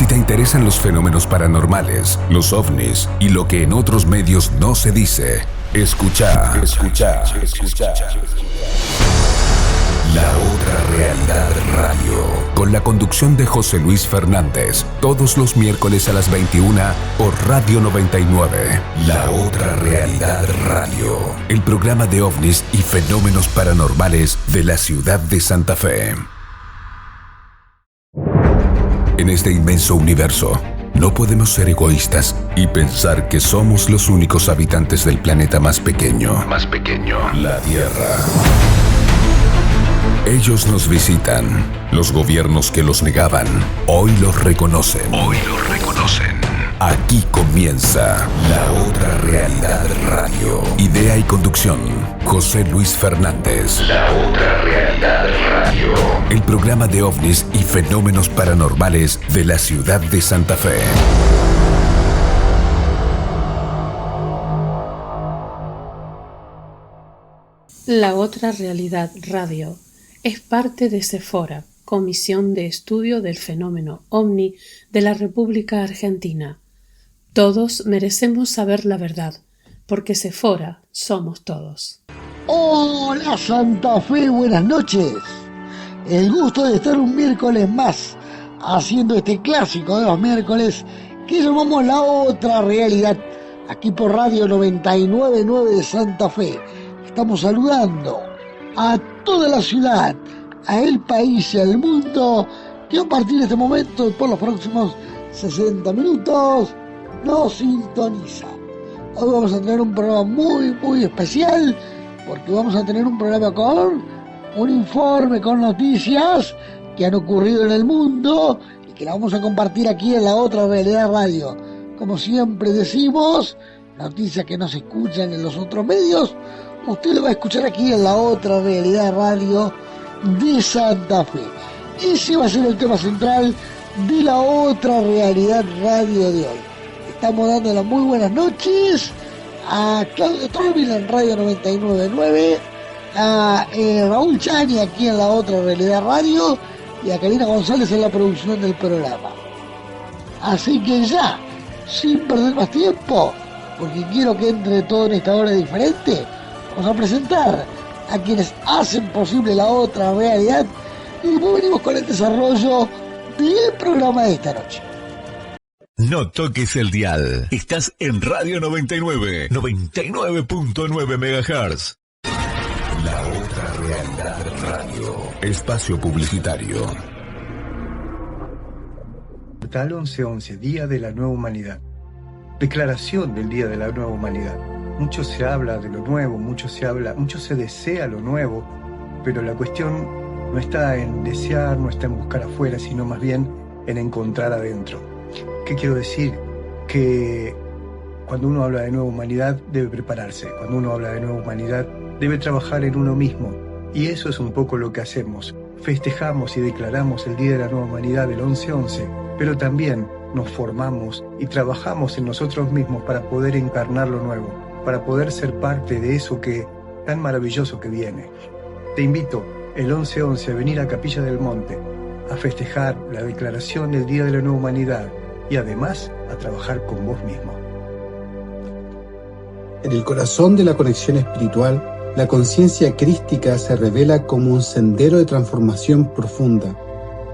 Si te interesan los fenómenos paranormales, los ovnis y lo que en otros medios no se dice, escucha. La Otra Realidad Radio, con la conducción de José Luis Fernández, todos los miércoles a las 21 por Radio 99. La Otra Realidad Radio, el programa de ovnis y fenómenos paranormales de la ciudad de Santa Fe. En este inmenso universo, no podemos ser egoístas y pensar que somos los únicos habitantes del planeta más pequeño, la Tierra. Ellos nos visitan. Los gobiernos que los negaban, hoy los reconocen. Aquí comienza La Otra Realidad Radio. Idea y conducción, José Luis Fernández. La Otra Realidad Radio, el programa de ovnis y fenómenos paranormales de la ciudad de Santa Fe. La Otra Realidad Radio es parte de Sephora, Comisión de Estudio del Fenómeno OVNI de la República Argentina. Todos merecemos saber la verdad, porque Sephora somos todos. Hola Santa Fe, buenas noches. El gusto de estar un miércoles más haciendo este clásico de los miércoles que llamamos La Otra Realidad, aquí por Radio 99.9 de Santa Fe. Estamos saludando a toda la ciudad, a el país y al mundo que a partir de este momento, por los próximos 60 minutos, nos sintoniza. Hoy vamos a tener un programa muy especial, porque vamos a tener un programa con un informe, con noticias que han ocurrido en el mundo y que la vamos a compartir aquí en La Otra Realidad Radio. Como siempre decimos, noticias que no se escuchan en los otros medios, usted lo va a escuchar aquí en La Otra Realidad Radio de Santa Fe. Ese va a ser el tema central de La Otra Realidad Radio de hoy. Estamos dando las muy buenas noches a Claudio Trovil en Radio 99.9, a Raúl Chani aquí en La Otra Realidad Radio y a Karina González en la producción del programa. Así que ya, sin perder más tiempo, porque quiero que entre todo en esta hora diferente, vamos a presentar a quienes hacen posible La Otra Realidad y después venimos con el desarrollo del programa de esta noche. No toques el dial. Estás en Radio 99, 99.9 MHz. La Otra Realidad Radio, espacio publicitario. Portal 1111, Día de la Nueva Humanidad. Declaración del Día de la Nueva Humanidad. Mucho se habla de lo nuevo, mucho se desea lo nuevo, pero la cuestión no está en desear, no está en buscar afuera, sino más bien en encontrar adentro. ¿Qué quiero decir? Que cuando uno habla de nueva humanidad debe prepararse, cuando uno habla de nueva humanidad debe trabajar en uno mismo, y eso es un poco lo que hacemos. Festejamos y declaramos el Día de la Nueva Humanidad del 11-11, pero también nos formamos y trabajamos en nosotros mismos para poder encarnar lo nuevo, para poder ser parte de eso que tan maravilloso que viene. Te invito el 11-11 a venir a Capilla del Monte a festejar la declaración del Día de la Nueva Humanidad y además a trabajar con vos mismo. En el corazón de la conexión espiritual, la conciencia crística se revela como un sendero de transformación profunda.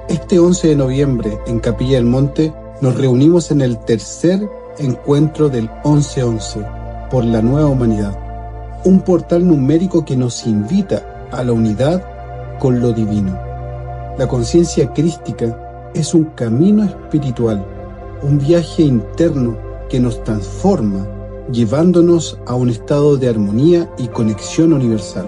Este 11 de noviembre, en Capilla del Monte, nos reunimos en el tercer encuentro del 11-11 por la nueva humanidad, un portal numérico que nos invita a la unidad con lo divino. La conciencia crística es un camino espiritual, un viaje interno que nos transforma, llevándonos a un estado de armonía y conexión universal.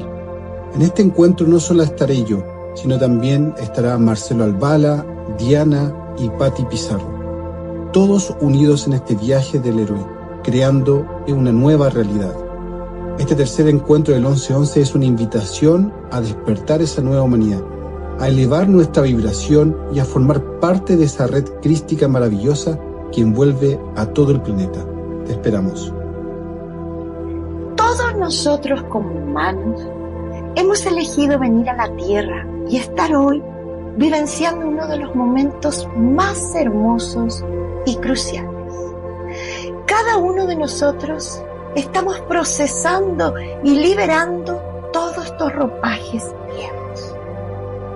En este encuentro no solo estaré yo, sino también estará Marcelo Albala, Diana y Patti Pizarro, todos unidos en este viaje del héroe, creando una nueva realidad. Este tercer encuentro del 11-11 es una invitación a despertar esa nueva humanidad, a elevar nuestra vibración y a formar parte de esa red crística maravillosa que envuelve a todo el planeta. Te esperamos. Todos nosotros como humanos hemos elegido venir a la Tierra y estar hoy vivenciando uno de los momentos más hermosos y cruciales. Cada uno de nosotros estamos procesando y liberando todos estos ropajes viejos,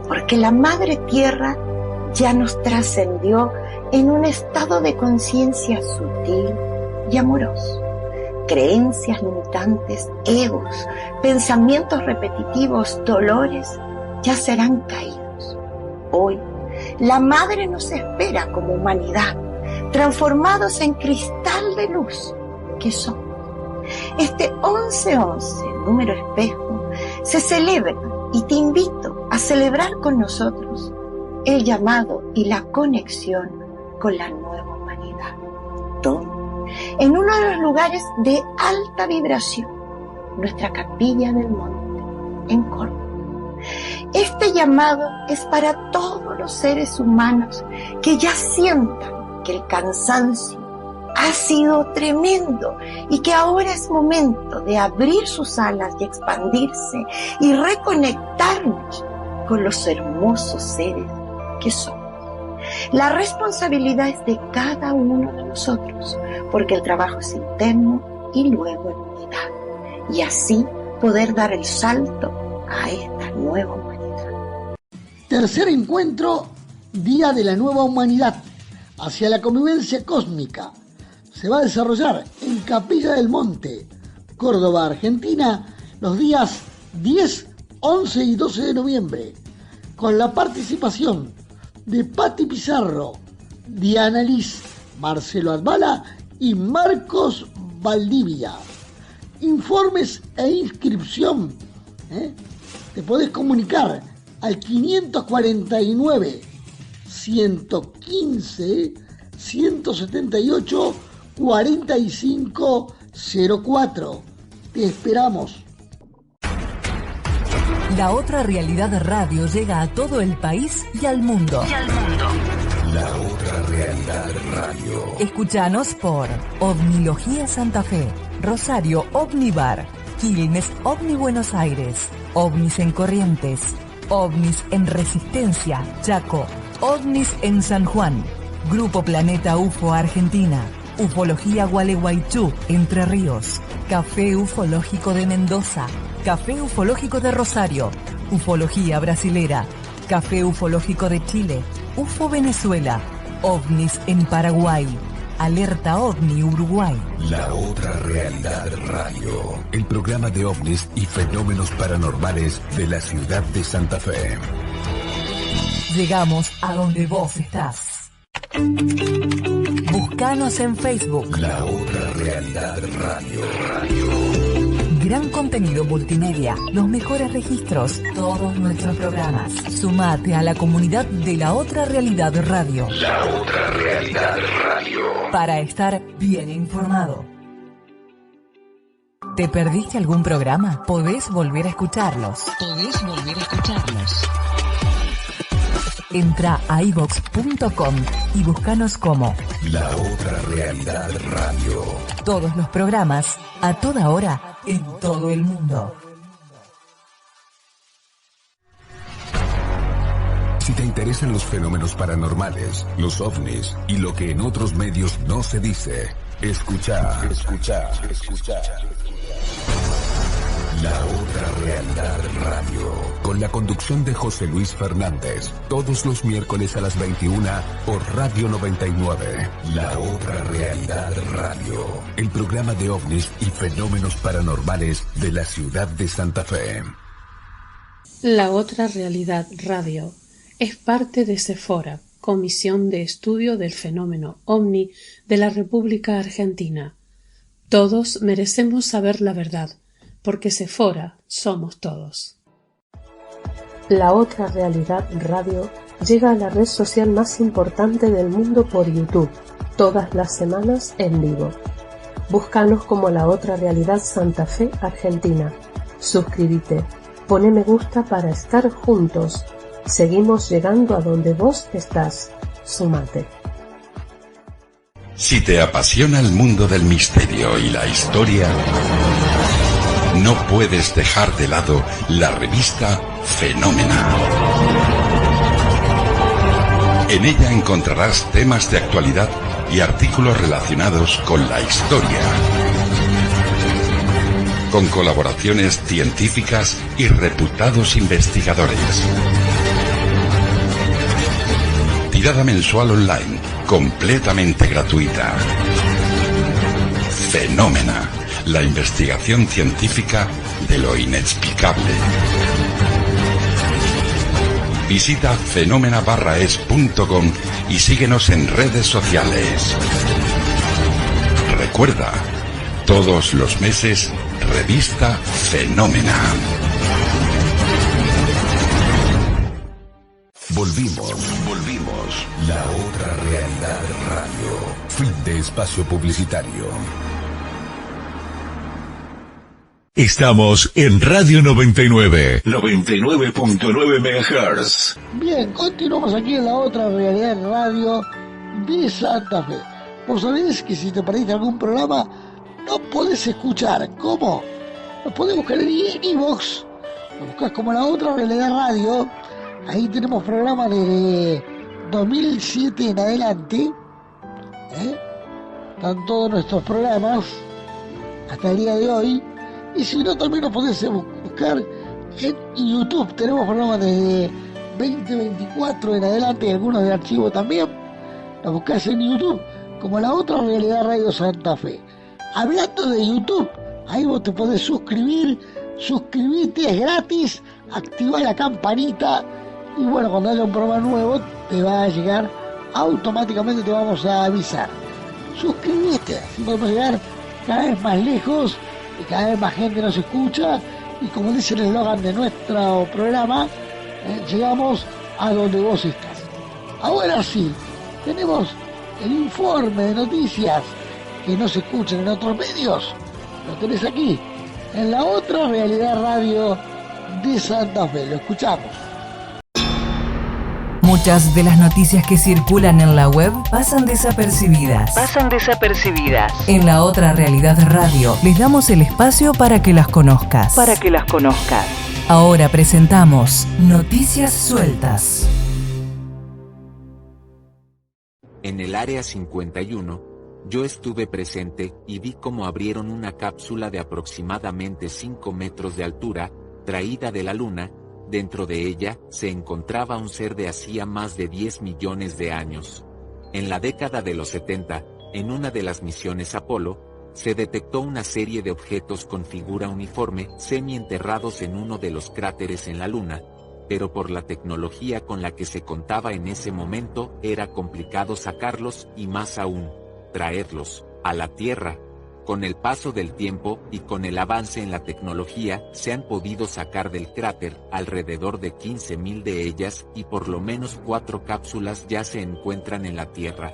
porque la Madre Tierra ya nos trascendió en un estado de conciencia sutil y amoroso. Creencias limitantes, egos, pensamientos repetitivos, dolores, ya serán caídos. Hoy, la Madre nos espera como humanidad, transformados en cristal de luz que somos. Este 1111, número espejo, se celebra y te invito a celebrar con nosotros el llamado y la conexión con la nueva humanidad. Todo en uno de los lugares de alta vibración, nuestra capilla del monte, en Córdoba. Este llamado es para todos los seres humanos que ya sientan que el cansancio ha sido tremendo y que ahora es momento de abrir sus alas y expandirse y reconectarnos con los hermosos seres que somos. La responsabilidad es de cada uno de nosotros, porque el trabajo es interno y luego en unidad, y así poder dar el salto a esta nueva humanidad. Tercer encuentro, Día de la Nueva Humanidad, hacia la convivencia cósmica. Se va a desarrollar en Capilla del Monte, Córdoba, Argentina, los días 10, 11 y 12 de noviembre, con la participación de Patti Pizarro, Diana Liz, Marcelo Advala y Marcos Valdivia. Informes e inscripción, te podés comunicar al 549 115 178 4504. Te esperamos. La Otra Realidad Radio llega a todo el país y al mundo. La Otra Realidad Radio. Escúchanos por Ovnilogía Santa Fe, Rosario Ovnibar, Quilmes Ovni Buenos Aires, Ovnis en Corrientes, Ovnis en Resistencia, Chaco, Ovnis en San Juan, Grupo Planeta UFO Argentina, Ufología Gualeguaychú, Entre Ríos, Café Ufológico de Mendoza, Café Ufológico de Rosario, Ufología Brasilera, Café Ufológico de Chile, UFO Venezuela, OVNIS en Paraguay, Alerta OVNI Uruguay. La Otra Realidad Radio, el programa de ovnis y fenómenos paranormales de la ciudad de Santa Fe. Llegamos a donde vos estás. Búscanos en Facebook. La Otra Realidad Radio. Gran contenido multimedia, los mejores registros, todos nuestros programas. Sumate a la comunidad de La Otra Realidad Radio. La Otra Realidad Radio. Para estar bien informado. ¿Te perdiste algún programa? Podés volver a escucharlos. Entra a iVox.com y búscanos como La Otra Realidad Radio. Todos los programas, a toda hora, en todo el mundo. Si te interesan los fenómenos paranormales, los ovnis y lo que en otros medios no se dice, escucha. La Otra Realidad Radio, con la conducción de José Luis Fernández, todos los miércoles a las 21 por Radio 99. La Otra Realidad Radio, el programa de ovnis y fenómenos paranormales de la ciudad de Santa Fe. La Otra Realidad Radio es parte de Sephora, Comisión de Estudio del Fenómeno OVNI de la República Argentina. Todos merecemos saber la verdad, porque Sephora somos todos. La Otra Realidad Radio llega a la red social más importante del mundo por YouTube, todas las semanas en vivo. Búscanos como La Otra Realidad Santa Fe Argentina. Suscríbete, pone me gusta para estar juntos. Seguimos llegando a donde vos estás. Sumate. Si te apasiona el mundo del misterio y la historia, no puedes dejar de lado la revista Fenómena. En ella encontrarás temas de actualidad y artículos relacionados con la historia, con colaboraciones científicas y reputados investigadores. Tirada mensual online, completamente gratuita. Fenómena, la investigación científica de lo inexplicable. Visita fenómena-es.com y síguenos en redes sociales. Recuerda, todos los meses, revista Fenómena. Volvimos. La otra realidad radio. Fin de espacio publicitario. Estamos en Radio 99, 99.9 MHz. Bien, continuamos aquí en la otra realidad radio de Santa Fe. Vos sabés que si te perdiste algún programa, no podés escuchar. ¿Cómo? Nos podés buscar en iVoox. Lo buscás como la otra realidad radio. Ahí tenemos programas de 2007 en adelante. Están todos nuestros programas hasta el día de hoy. Y si no, también nos podés buscar en YouTube. Tenemos programas desde 2024 en adelante y algunos de archivo también. Nos buscás en YouTube como la otra realidad radio Santa Fe. Hablando de YouTube, ahí vos te podés suscribir. Suscribite, es gratis. Activa la campanita. Y bueno, cuando haya un programa nuevo, te va a llegar automáticamente, te vamos a avisar. Suscríbete, así podemos llegar cada vez más lejos y cada vez más gente nos escucha. Y como dice el eslogan de nuestro programa, llegamos a donde vos estás. Ahora sí, tenemos el informe de noticias que no se escuchan en otros medios. Lo tenés aquí, en la otra realidad radio de Santa Fe. Lo escuchamos. Muchas de las noticias que circulan en la web pasan desapercibidas. En la otra realidad radio les damos el espacio para que las conozcas. Ahora presentamos Noticias Sueltas. En el Área 51, yo estuve presente y vi cómo abrieron una cápsula de aproximadamente 5 metros de altura, traída de la Luna. Dentro de ella se encontraba un ser de hacía más de 10 millones de años. En la década de los 70, en una de las misiones Apolo, se detectó una serie de objetos con figura uniforme semi-enterrados en uno de los cráteres en la Luna, pero por la tecnología con la que se contaba en ese momento era complicado sacarlos y más aún, traerlos a la Tierra. Con el paso del tiempo y con el avance en la tecnología, se han podido sacar del cráter alrededor de 15.000 de ellas y por lo menos 4 cápsulas ya se encuentran en la Tierra.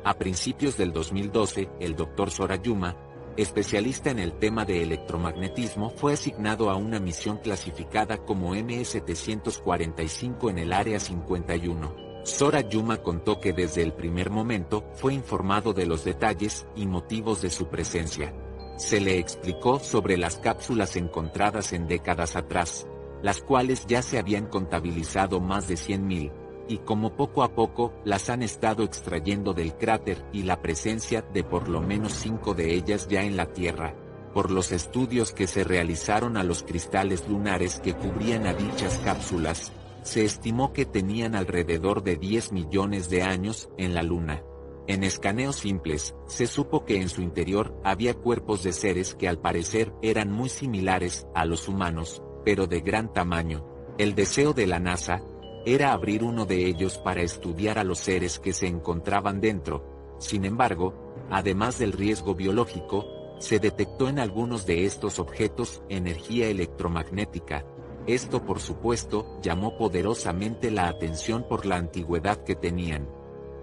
A principios del 2012, el Dr. Sora Yuma, especialista en el tema de electromagnetismo, fue asignado a una misión clasificada como M745 en el Área 51. Sora Yuma contó que desde el primer momento fue informado de los detalles y motivos de su presencia. Se le explicó sobre las cápsulas encontradas en décadas atrás, las cuales ya se habían contabilizado más de 100.000, y como poco a poco las han estado extrayendo del cráter y la presencia de por lo menos 5 de ellas ya en la Tierra. Por los estudios que se realizaron a los cristales lunares que cubrían a dichas cápsulas, se estimó que tenían alrededor de 10 millones de años en la Luna. En escaneos simples, se supo que en su interior había cuerpos de seres que al parecer eran muy similares a los humanos, pero de gran tamaño. El deseo de la NASA era abrir uno de ellos para estudiar a los seres que se encontraban dentro. Sin embargo, además del riesgo biológico, se detectó en algunos de estos objetos energía electromagnética. Esto, por supuesto, llamó poderosamente la atención por la antigüedad que tenían.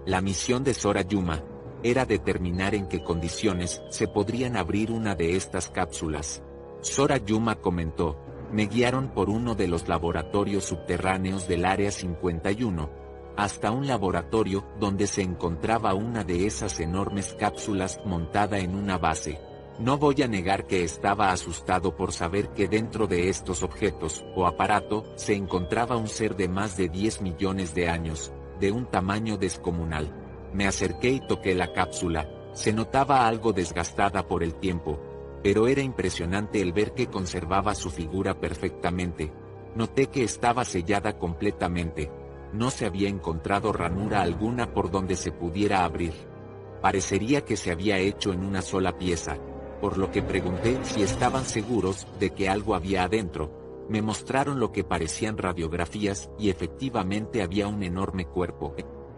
La misión de Sora Yuma era determinar en qué condiciones se podrían abrir una de estas cápsulas. Sora Yuma comentó: "Me guiaron por uno de los laboratorios subterráneos del Área 51, hasta un laboratorio donde se encontraba una de esas enormes cápsulas montada en una base. No voy a negar que estaba asustado por saber que dentro de estos objetos o aparato se encontraba un ser de más de 10 millones de años, de un tamaño descomunal. Me acerqué y toqué la cápsula. Se notaba algo desgastada por el tiempo, pero era impresionante el ver que conservaba su figura perfectamente. Noté que estaba sellada completamente. No se había encontrado ranura alguna por donde se pudiera abrir. Parecería que se había hecho en una sola pieza, por lo que pregunté si estaban seguros de que algo había adentro. Me mostraron lo que parecían radiografías y efectivamente había un enorme cuerpo.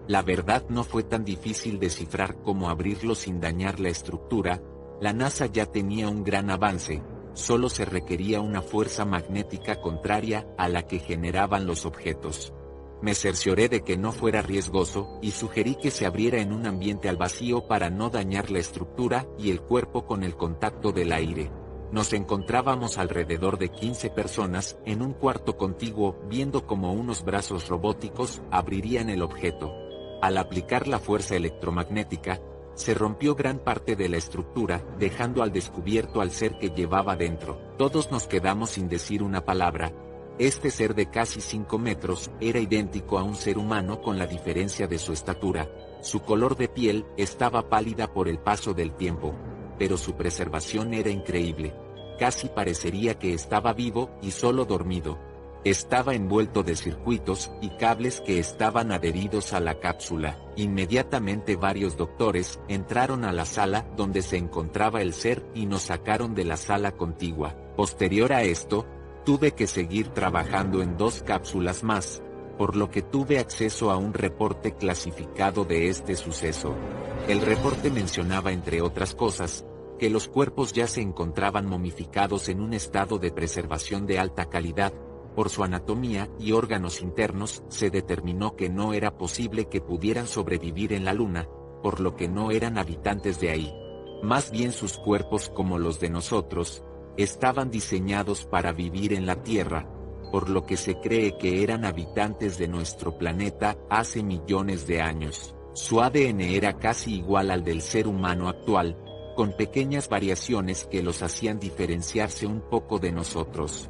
La verdad no fue tan difícil descifrar cómo abrirlo sin dañar la estructura. La NASA ya tenía un gran avance, solo se requería una fuerza magnética contraria a la que generaban los objetos. Me cercioré de que no fuera riesgoso y sugerí que se abriera en un ambiente al vacío para no dañar la estructura y el cuerpo con el contacto del aire. Nos encontrábamos alrededor de 15 personas en un cuarto contiguo viendo cómo unos brazos robóticos abrirían el objeto. Al aplicar la fuerza electromagnética, se rompió gran parte de la estructura, dejando al descubierto al ser que llevaba dentro. Todos nos quedamos sin decir una palabra. Este ser de casi 5 metros era idéntico a un ser humano con la diferencia de su estatura. Su color de piel estaba pálida por el paso del tiempo, pero su preservación era increíble. Casi parecería que estaba vivo y solo dormido. Estaba envuelto de circuitos y cables que estaban adheridos a la cápsula. Inmediatamente varios doctores entraron a la sala donde se encontraba el ser y nos sacaron de la sala contigua. Posterior a esto, tuve que seguir trabajando en 2 cápsulas más, por lo que tuve acceso a un reporte clasificado de este suceso. El reporte mencionaba, entre otras cosas, que los cuerpos ya se encontraban momificados en un estado de preservación de alta calidad. Por su anatomía y órganos internos, se determinó que no era posible que pudieran sobrevivir en la Luna, por lo que no eran habitantes de ahí. Más bien sus cuerpos, como los de nosotros, estaban diseñados para vivir en la Tierra, por lo que se cree que eran habitantes de nuestro planeta hace millones de años. Su ADN era casi igual al del ser humano actual, con pequeñas variaciones que los hacían diferenciarse un poco de nosotros.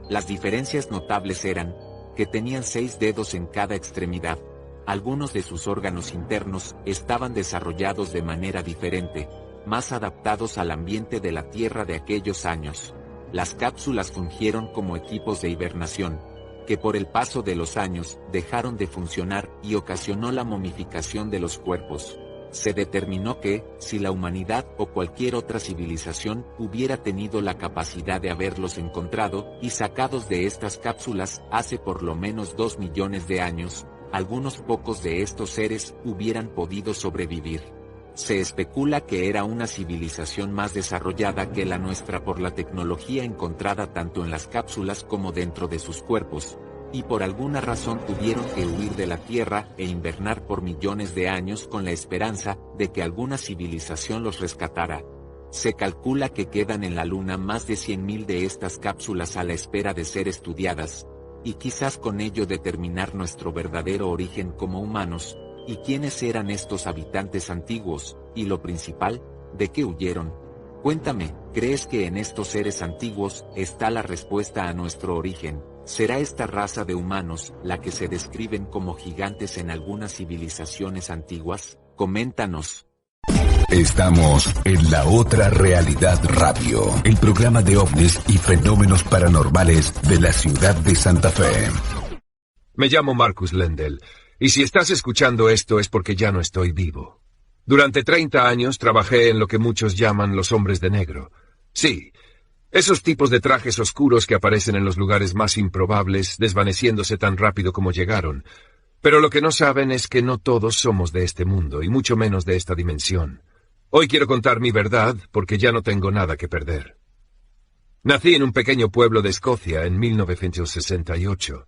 Las diferencias notables eran que tenían 6 dedos en cada extremidad. Algunos de sus órganos internos estaban desarrollados de manera diferente, más adaptados al ambiente de la Tierra de aquellos años. Las cápsulas fungieron como equipos de hibernación, que por el paso de los años dejaron de funcionar y ocasionó la momificación de los cuerpos. Se determinó que, si la humanidad o cualquier otra civilización hubiera tenido la capacidad de haberlos encontrado y sacados de estas cápsulas hace por lo menos 2 millones de años, algunos pocos de estos seres hubieran podido sobrevivir. Se especula que era una civilización más desarrollada que la nuestra por la tecnología encontrada tanto en las cápsulas como dentro de sus cuerpos, y por alguna razón tuvieron que huir de la Tierra e invernar por millones de años con la esperanza de que alguna civilización los rescatara. Se calcula que quedan en la Luna más de 100.000 de estas cápsulas a la espera de ser estudiadas, y quizás con ello determinar nuestro verdadero origen como humanos, y quiénes eran estos habitantes antiguos, y lo principal, ¿de qué huyeron? Cuéntame, ¿crees que en estos seres antiguos está la respuesta a nuestro origen? ¿Será esta raza de humanos la que se describen como gigantes en algunas civilizaciones antiguas? Coméntanos. Estamos en La Otra Realidad Radio, el programa de ovnis y fenómenos paranormales de la ciudad de Santa Fe. Me llamo Marcus Lendel, y si estás escuchando esto es porque ya no estoy vivo. Durante 30 años trabajé en lo que muchos llaman los hombres de negro. Sí, esos tipos de trajes oscuros que aparecen en los lugares más improbables, desvaneciéndose tan rápido como llegaron. Pero lo que no saben es que no todos somos de este mundo, y mucho menos de esta dimensión. Hoy quiero contar mi verdad, porque ya no tengo nada que perder. Nací en un pequeño pueblo de Escocia en 1968.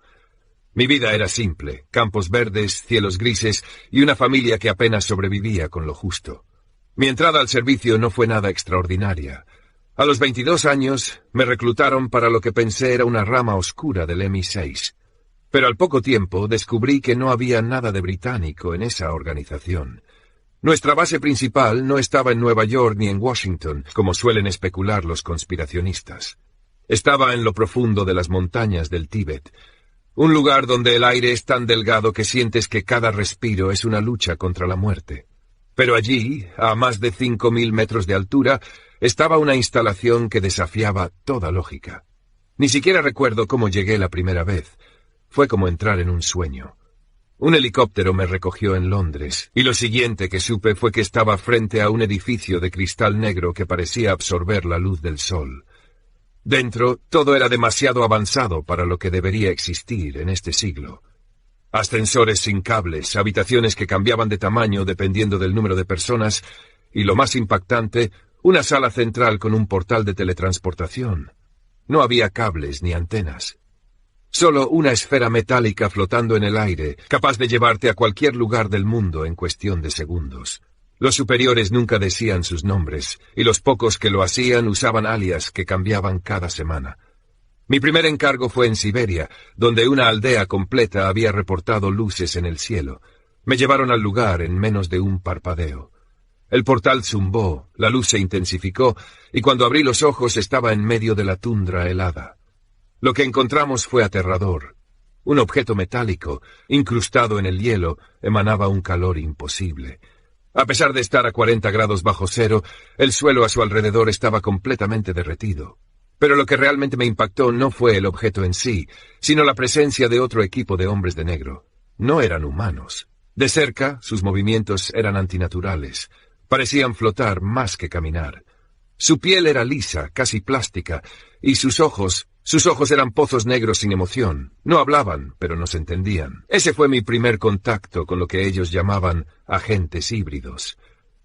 Mi vida era simple, campos verdes, cielos grises y una familia que apenas sobrevivía con lo justo. Mi entrada al servicio no fue nada extraordinaria. A los 22 años me reclutaron para lo que pensé era una rama oscura del MI6. Pero al poco tiempo descubrí que no había nada de británico en esa organización. Nuestra base principal no estaba en Nueva York ni en Washington, como suelen especular los conspiracionistas. Estaba en lo profundo de las montañas del Tíbet, Un lugar donde el aire es tan delgado que sientes que cada respiro es una lucha contra la muerte. Pero allí, a más de 5.000 metros de altura, estaba una instalación que desafiaba toda lógica. Ni siquiera recuerdo cómo llegué la primera vez. Fue como entrar en un sueño. Un helicóptero me recogió en Londres, y lo siguiente que supe fue que estaba frente a un edificio de cristal negro que parecía absorber la luz del sol. Dentro, todo era demasiado avanzado para lo que debería existir en este siglo. Ascensores sin cables, habitaciones que cambiaban de tamaño dependiendo del número de personas, y lo más impactante, una sala central con un portal de teletransportación. No había cables ni antenas. Solo una esfera metálica flotando en el aire, capaz de llevarte a cualquier lugar del mundo en cuestión de segundos. Los superiores nunca decían sus nombres, y los pocos que lo hacían usaban alias que cambiaban cada semana. Mi primer encargo fue en Siberia, donde una aldea completa había reportado luces en el cielo. Me llevaron al lugar en menos de un parpadeo. El portal zumbó, la luz se intensificó, y cuando abrí los ojos estaba en medio de la tundra helada. Lo que encontramos fue aterrador. Un objeto metálico, incrustado en el hielo, emanaba un calor imposible. A pesar de estar a 40 grados bajo cero, el suelo a su alrededor estaba completamente derretido. Pero lo que realmente me impactó no fue el objeto en sí, sino la presencia de otro equipo de hombres de negro. No eran humanos. De cerca, sus movimientos eran antinaturales. Parecían flotar más que caminar. Su piel era lisa, casi plástica, y sus ojos eran pozos negros sin emoción. No hablaban, pero nos entendían. Ese fue mi primer contacto con lo que ellos llamaban agentes híbridos.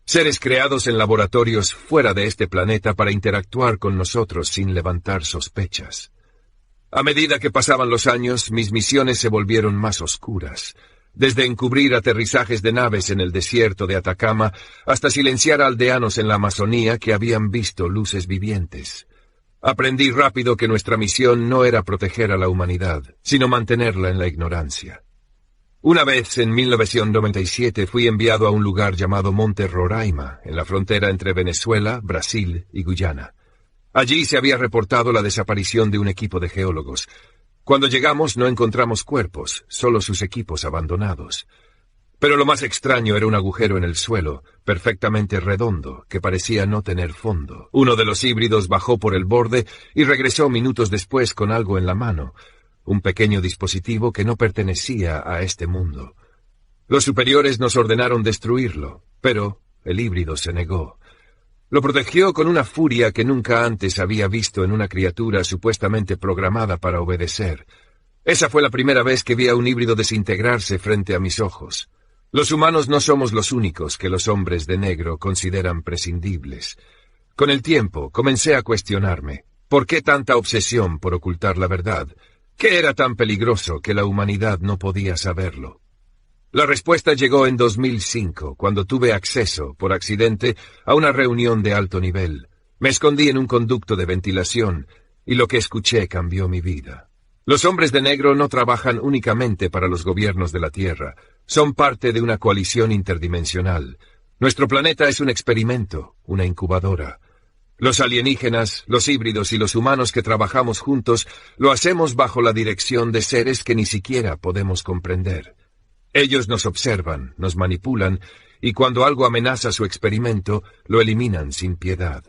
Seres creados en laboratorios fuera de este planeta para interactuar con nosotros sin levantar sospechas. A medida que pasaban los años, mis misiones se volvieron más oscuras. Desde encubrir aterrizajes de naves en el desierto de Atacama hasta silenciar a aldeanos en la Amazonía que habían visto luces vivientes. Aprendí rápido que nuestra misión no era proteger a la humanidad, sino mantenerla en la ignorancia. Una vez, en 1997, fui enviado a un lugar llamado Monte Roraima, en la frontera entre Venezuela, Brasil y Guyana. Allí se había reportado la desaparición de un equipo de geólogos. Cuando llegamos no encontramos cuerpos, solo sus equipos abandonados. Pero lo más extraño era un agujero en el suelo, perfectamente redondo, que parecía no tener fondo. Uno de los híbridos bajó por el borde y regresó minutos después con algo en la mano, un pequeño dispositivo que no pertenecía a este mundo. Los superiores nos ordenaron destruirlo, pero el híbrido se negó. Lo protegió con una furia que nunca antes había visto en una criatura supuestamente programada para obedecer. Esa fue la primera vez que vi a un híbrido desintegrarse frente a mis ojos. Los humanos no somos los únicos que los hombres de negro consideran prescindibles. Con el tiempo comencé a cuestionarme, ¿por qué tanta obsesión por ocultar la verdad? ¿Qué era tan peligroso que la humanidad no podía saberlo? La respuesta llegó en 2005, cuando tuve acceso, por accidente, a una reunión de alto nivel. Me escondí en un conducto de ventilación, y lo que escuché cambió mi vida. Los hombres de negro no trabajan únicamente para los gobiernos de la Tierra. Son parte de una coalición interdimensional. Nuestro planeta es un experimento, una incubadora. Los alienígenas, los híbridos y los humanos que trabajamos juntos lo hacemos bajo la dirección de seres que ni siquiera podemos comprender. Ellos nos observan, nos manipulan, y cuando algo amenaza su experimento, lo eliminan sin piedad.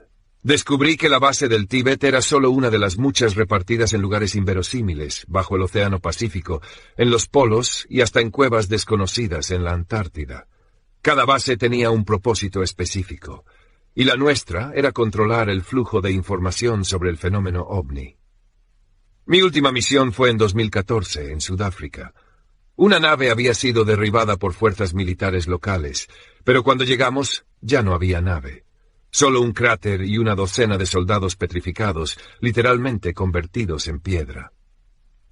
Descubrí que la base del Tíbet era solo una de las muchas repartidas en lugares inverosímiles, bajo el Océano Pacífico, en los polos y hasta en cuevas desconocidas en la Antártida. Cada base tenía un propósito específico, y la nuestra era controlar el flujo de información sobre el fenómeno ovni. Mi última misión fue en 2014, en Sudáfrica. Una nave había sido derribada por fuerzas militares locales, pero cuando llegamos ya no había nave. Solo un cráter y una docena de soldados petrificados, literalmente convertidos en piedra.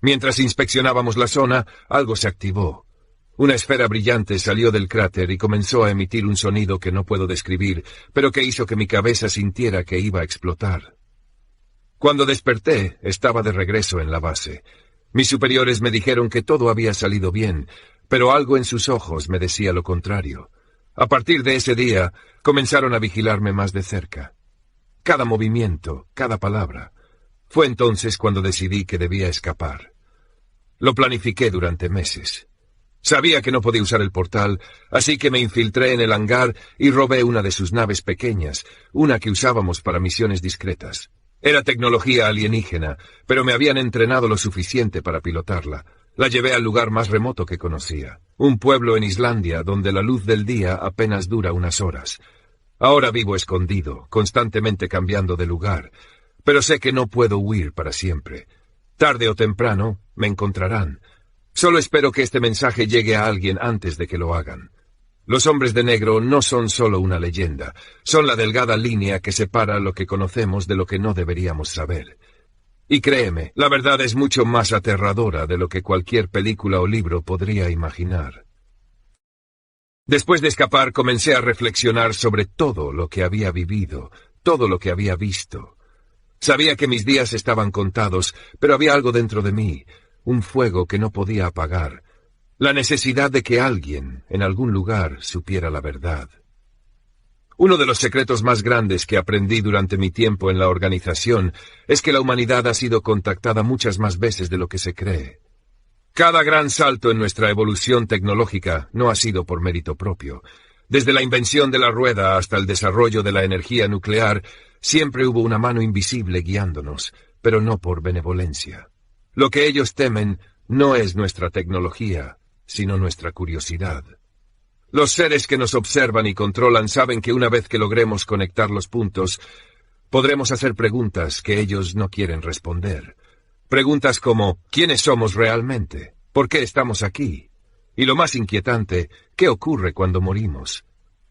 Mientras inspeccionábamos la zona, algo se activó. Una esfera brillante salió del cráter y comenzó a emitir un sonido que no puedo describir, pero que hizo que mi cabeza sintiera que iba a explotar. Cuando desperté, estaba de regreso en la base. Mis superiores me dijeron que todo había salido bien, pero algo en sus ojos me decía lo contrario. A partir de ese día, comenzaron a vigilarme más de cerca. Cada movimiento, cada palabra. Fue entonces cuando decidí que debía escapar. Lo planifiqué durante meses. Sabía que no podía usar el portal, así que me infiltré en el hangar y robé una de sus naves pequeñas, una que usábamos para misiones discretas. Era tecnología alienígena, pero me habían entrenado lo suficiente para pilotarla. La llevé al lugar más remoto que conocía, un pueblo en Islandia donde la luz del día apenas dura unas horas. Ahora vivo escondido, constantemente cambiando de lugar, pero sé que no puedo huir para siempre. Tarde o temprano me encontrarán. Solo espero que este mensaje llegue a alguien antes de que lo hagan. Los hombres de negro no son solo una leyenda, son la delgada línea que separa lo que conocemos de lo que no deberíamos saber. Y créeme, la verdad es mucho más aterradora de lo que cualquier película o libro podría imaginar. Después de escapar, comencé a reflexionar sobre todo lo que había vivido, todo lo que había visto. Sabía que mis días estaban contados, pero había algo dentro de mí, un fuego que no podía apagar, la necesidad de que alguien, en algún lugar, supiera la verdad. Uno de los secretos más grandes que aprendí durante mi tiempo en la organización es que la humanidad ha sido contactada muchas más veces de lo que se cree. Cada gran salto en nuestra evolución tecnológica no ha sido por mérito propio. Desde la invención de la rueda hasta el desarrollo de la energía nuclear, siempre hubo una mano invisible guiándonos, pero no por benevolencia. Lo que ellos temen no es nuestra tecnología, sino nuestra curiosidad. Los seres que nos observan y controlan saben que una vez que logremos conectar los puntos, podremos hacer preguntas que ellos no quieren responder. Preguntas como, ¿quiénes somos realmente? ¿Por qué estamos aquí? Y lo más inquietante, ¿qué ocurre cuando morimos?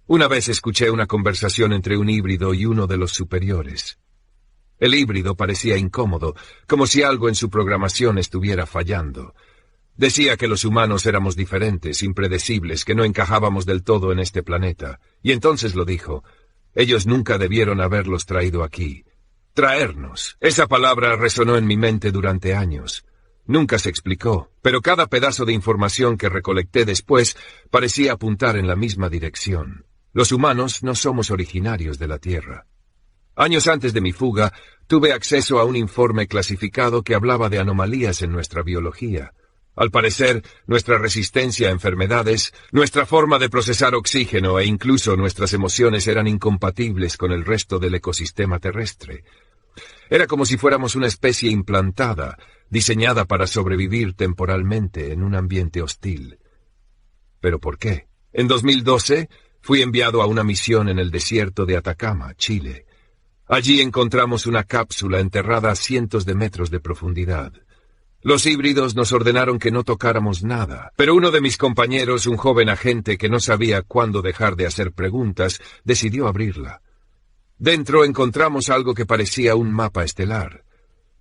Una vez escuché una conversación entre un híbrido y uno de los superiores. El híbrido parecía incómodo, como si algo en su programación estuviera fallando. Decía que los humanos éramos diferentes, impredecibles, que no encajábamos del todo en este planeta. Y entonces lo dijo, ellos nunca debieron haberlos traído aquí. Traernos. Esa palabra resonó en mi mente durante años. Nunca se explicó, pero cada pedazo de información que recolecté después parecía apuntar en la misma dirección. Los humanos no somos originarios de la Tierra. Años antes de mi fuga, tuve acceso a un informe clasificado que hablaba de anomalías en nuestra biología. Al parecer, nuestra resistencia a enfermedades, nuestra forma de procesar oxígeno e incluso nuestras emociones eran incompatibles con el resto del ecosistema terrestre. Era como si fuéramos una especie implantada, diseñada para sobrevivir temporalmente en un ambiente hostil. ¿Pero por qué? En 2012, fui enviado a una misión en el desierto de Atacama, Chile. Allí encontramos una cápsula enterrada a cientos de metros de profundidad. Los híbridos nos ordenaron que no tocáramos nada, pero uno de mis compañeros, un joven agente que no sabía cuándo dejar de hacer preguntas, decidió abrirla. Dentro encontramos algo que parecía un mapa estelar.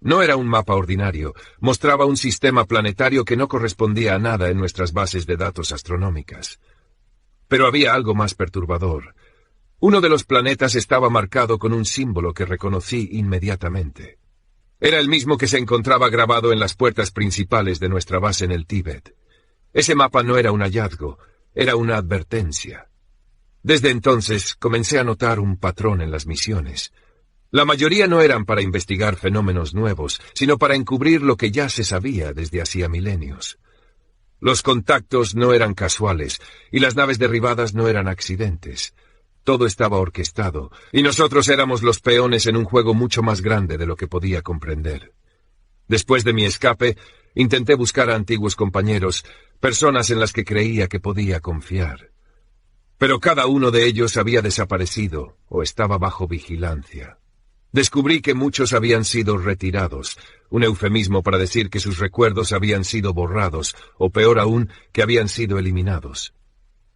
No era un mapa ordinario, mostraba un sistema planetario que no correspondía a nada en nuestras bases de datos astronómicas. Pero había algo más perturbador. Uno de los planetas estaba marcado con un símbolo que reconocí inmediatamente. Era el mismo que se encontraba grabado en las puertas principales de nuestra base en el Tíbet. Ese mapa no era un hallazgo, era una advertencia. Desde entonces comencé a notar un patrón en las misiones. La mayoría no eran para investigar fenómenos nuevos, sino para encubrir lo que ya se sabía desde hacía milenios. Los contactos no eran casuales, y las naves derribadas no eran accidentes. Todo estaba orquestado, y nosotros éramos los peones en un juego mucho más grande de lo que podía comprender. Después de mi escape, intenté buscar a antiguos compañeros, personas en las que creía que podía confiar. Pero cada uno de ellos había desaparecido o estaba bajo vigilancia. Descubrí que muchos habían sido retirados, un eufemismo para decir que sus recuerdos habían sido borrados, o peor aún, que habían sido eliminados.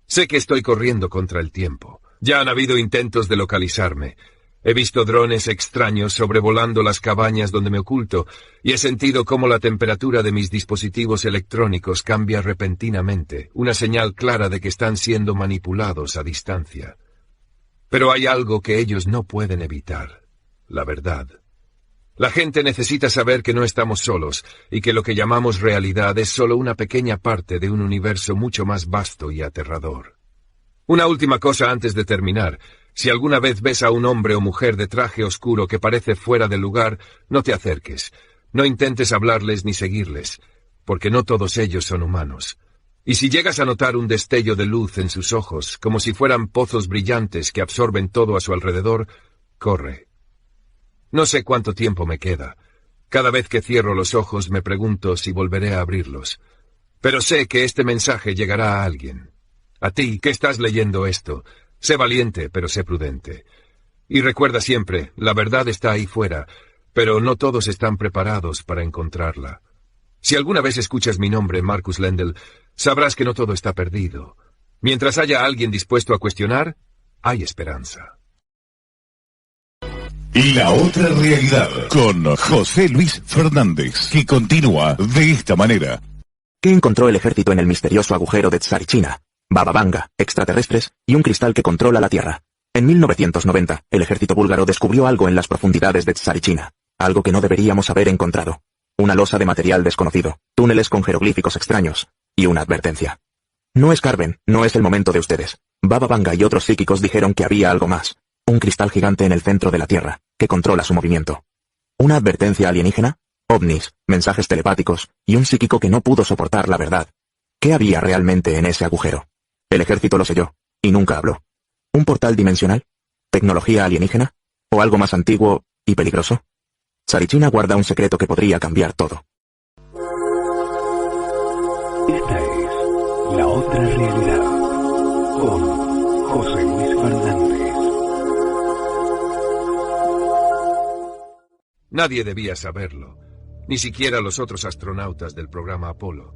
Sé que estoy corriendo contra el tiempo. Ya han habido intentos de localizarme. He visto drones extraños sobrevolando las cabañas donde me oculto, y he sentido cómo la temperatura de mis dispositivos electrónicos cambia repentinamente, una señal clara de que están siendo manipulados a distancia. Pero hay algo que ellos no pueden evitar: la verdad. La gente necesita saber que no estamos solos, y que lo que llamamos realidad es solo una pequeña parte de un universo mucho más vasto y aterrador. Una última cosa antes de terminar. Si alguna vez ves a un hombre o mujer de traje oscuro que parece fuera de lugar, no te acerques. No intentes hablarles ni seguirles. porque no todos ellos son humanos. Y si llegas a notar un destello de luz en sus ojos, como si fueran pozos brillantes que absorben todo a su alrededor, corre. No sé cuánto tiempo me queda. Cada vez que cierro los ojos me pregunto si volveré a abrirlos. Pero sé que este mensaje llegará a alguien. A ti, que estás leyendo esto, sé valiente, pero sé prudente. Y recuerda siempre, la verdad está ahí fuera, pero no todos están preparados para encontrarla. Si alguna vez escuchas mi nombre, Marcus Lendel, sabrás que no todo está perdido. Mientras haya alguien dispuesto a cuestionar, hay esperanza. La otra realidad, con José Luis Fernández, que continúa de esta manera. ¿Qué encontró el ejército en el misterioso agujero de Tsarichina? Baba Vanga, extraterrestres y un cristal que controla la Tierra. En 1990, el ejército búlgaro descubrió algo en las profundidades de Tsarichina, algo que no deberíamos haber encontrado. Una losa de material desconocido, túneles con jeroglíficos extraños, y una advertencia. No escarben, no es el momento de ustedes. Baba Vanga y otros psíquicos dijeron que había algo más. Un cristal gigante en el centro de la Tierra, que controla su movimiento. ¿Una advertencia alienígena? OVNIs, mensajes telepáticos, y un psíquico que no pudo soportar la verdad. ¿Qué había realmente en ese agujero? El ejército lo selló, y nunca habló. ¿Un portal dimensional? ¿Tecnología alienígena? ¿O algo más antiguo y peligroso? Tsarichina guarda un secreto que podría cambiar todo. Esta es La Otra Realidad, con José Luis Fernández. Nadie debía saberlo, ni siquiera los otros astronautas del programa Apolo.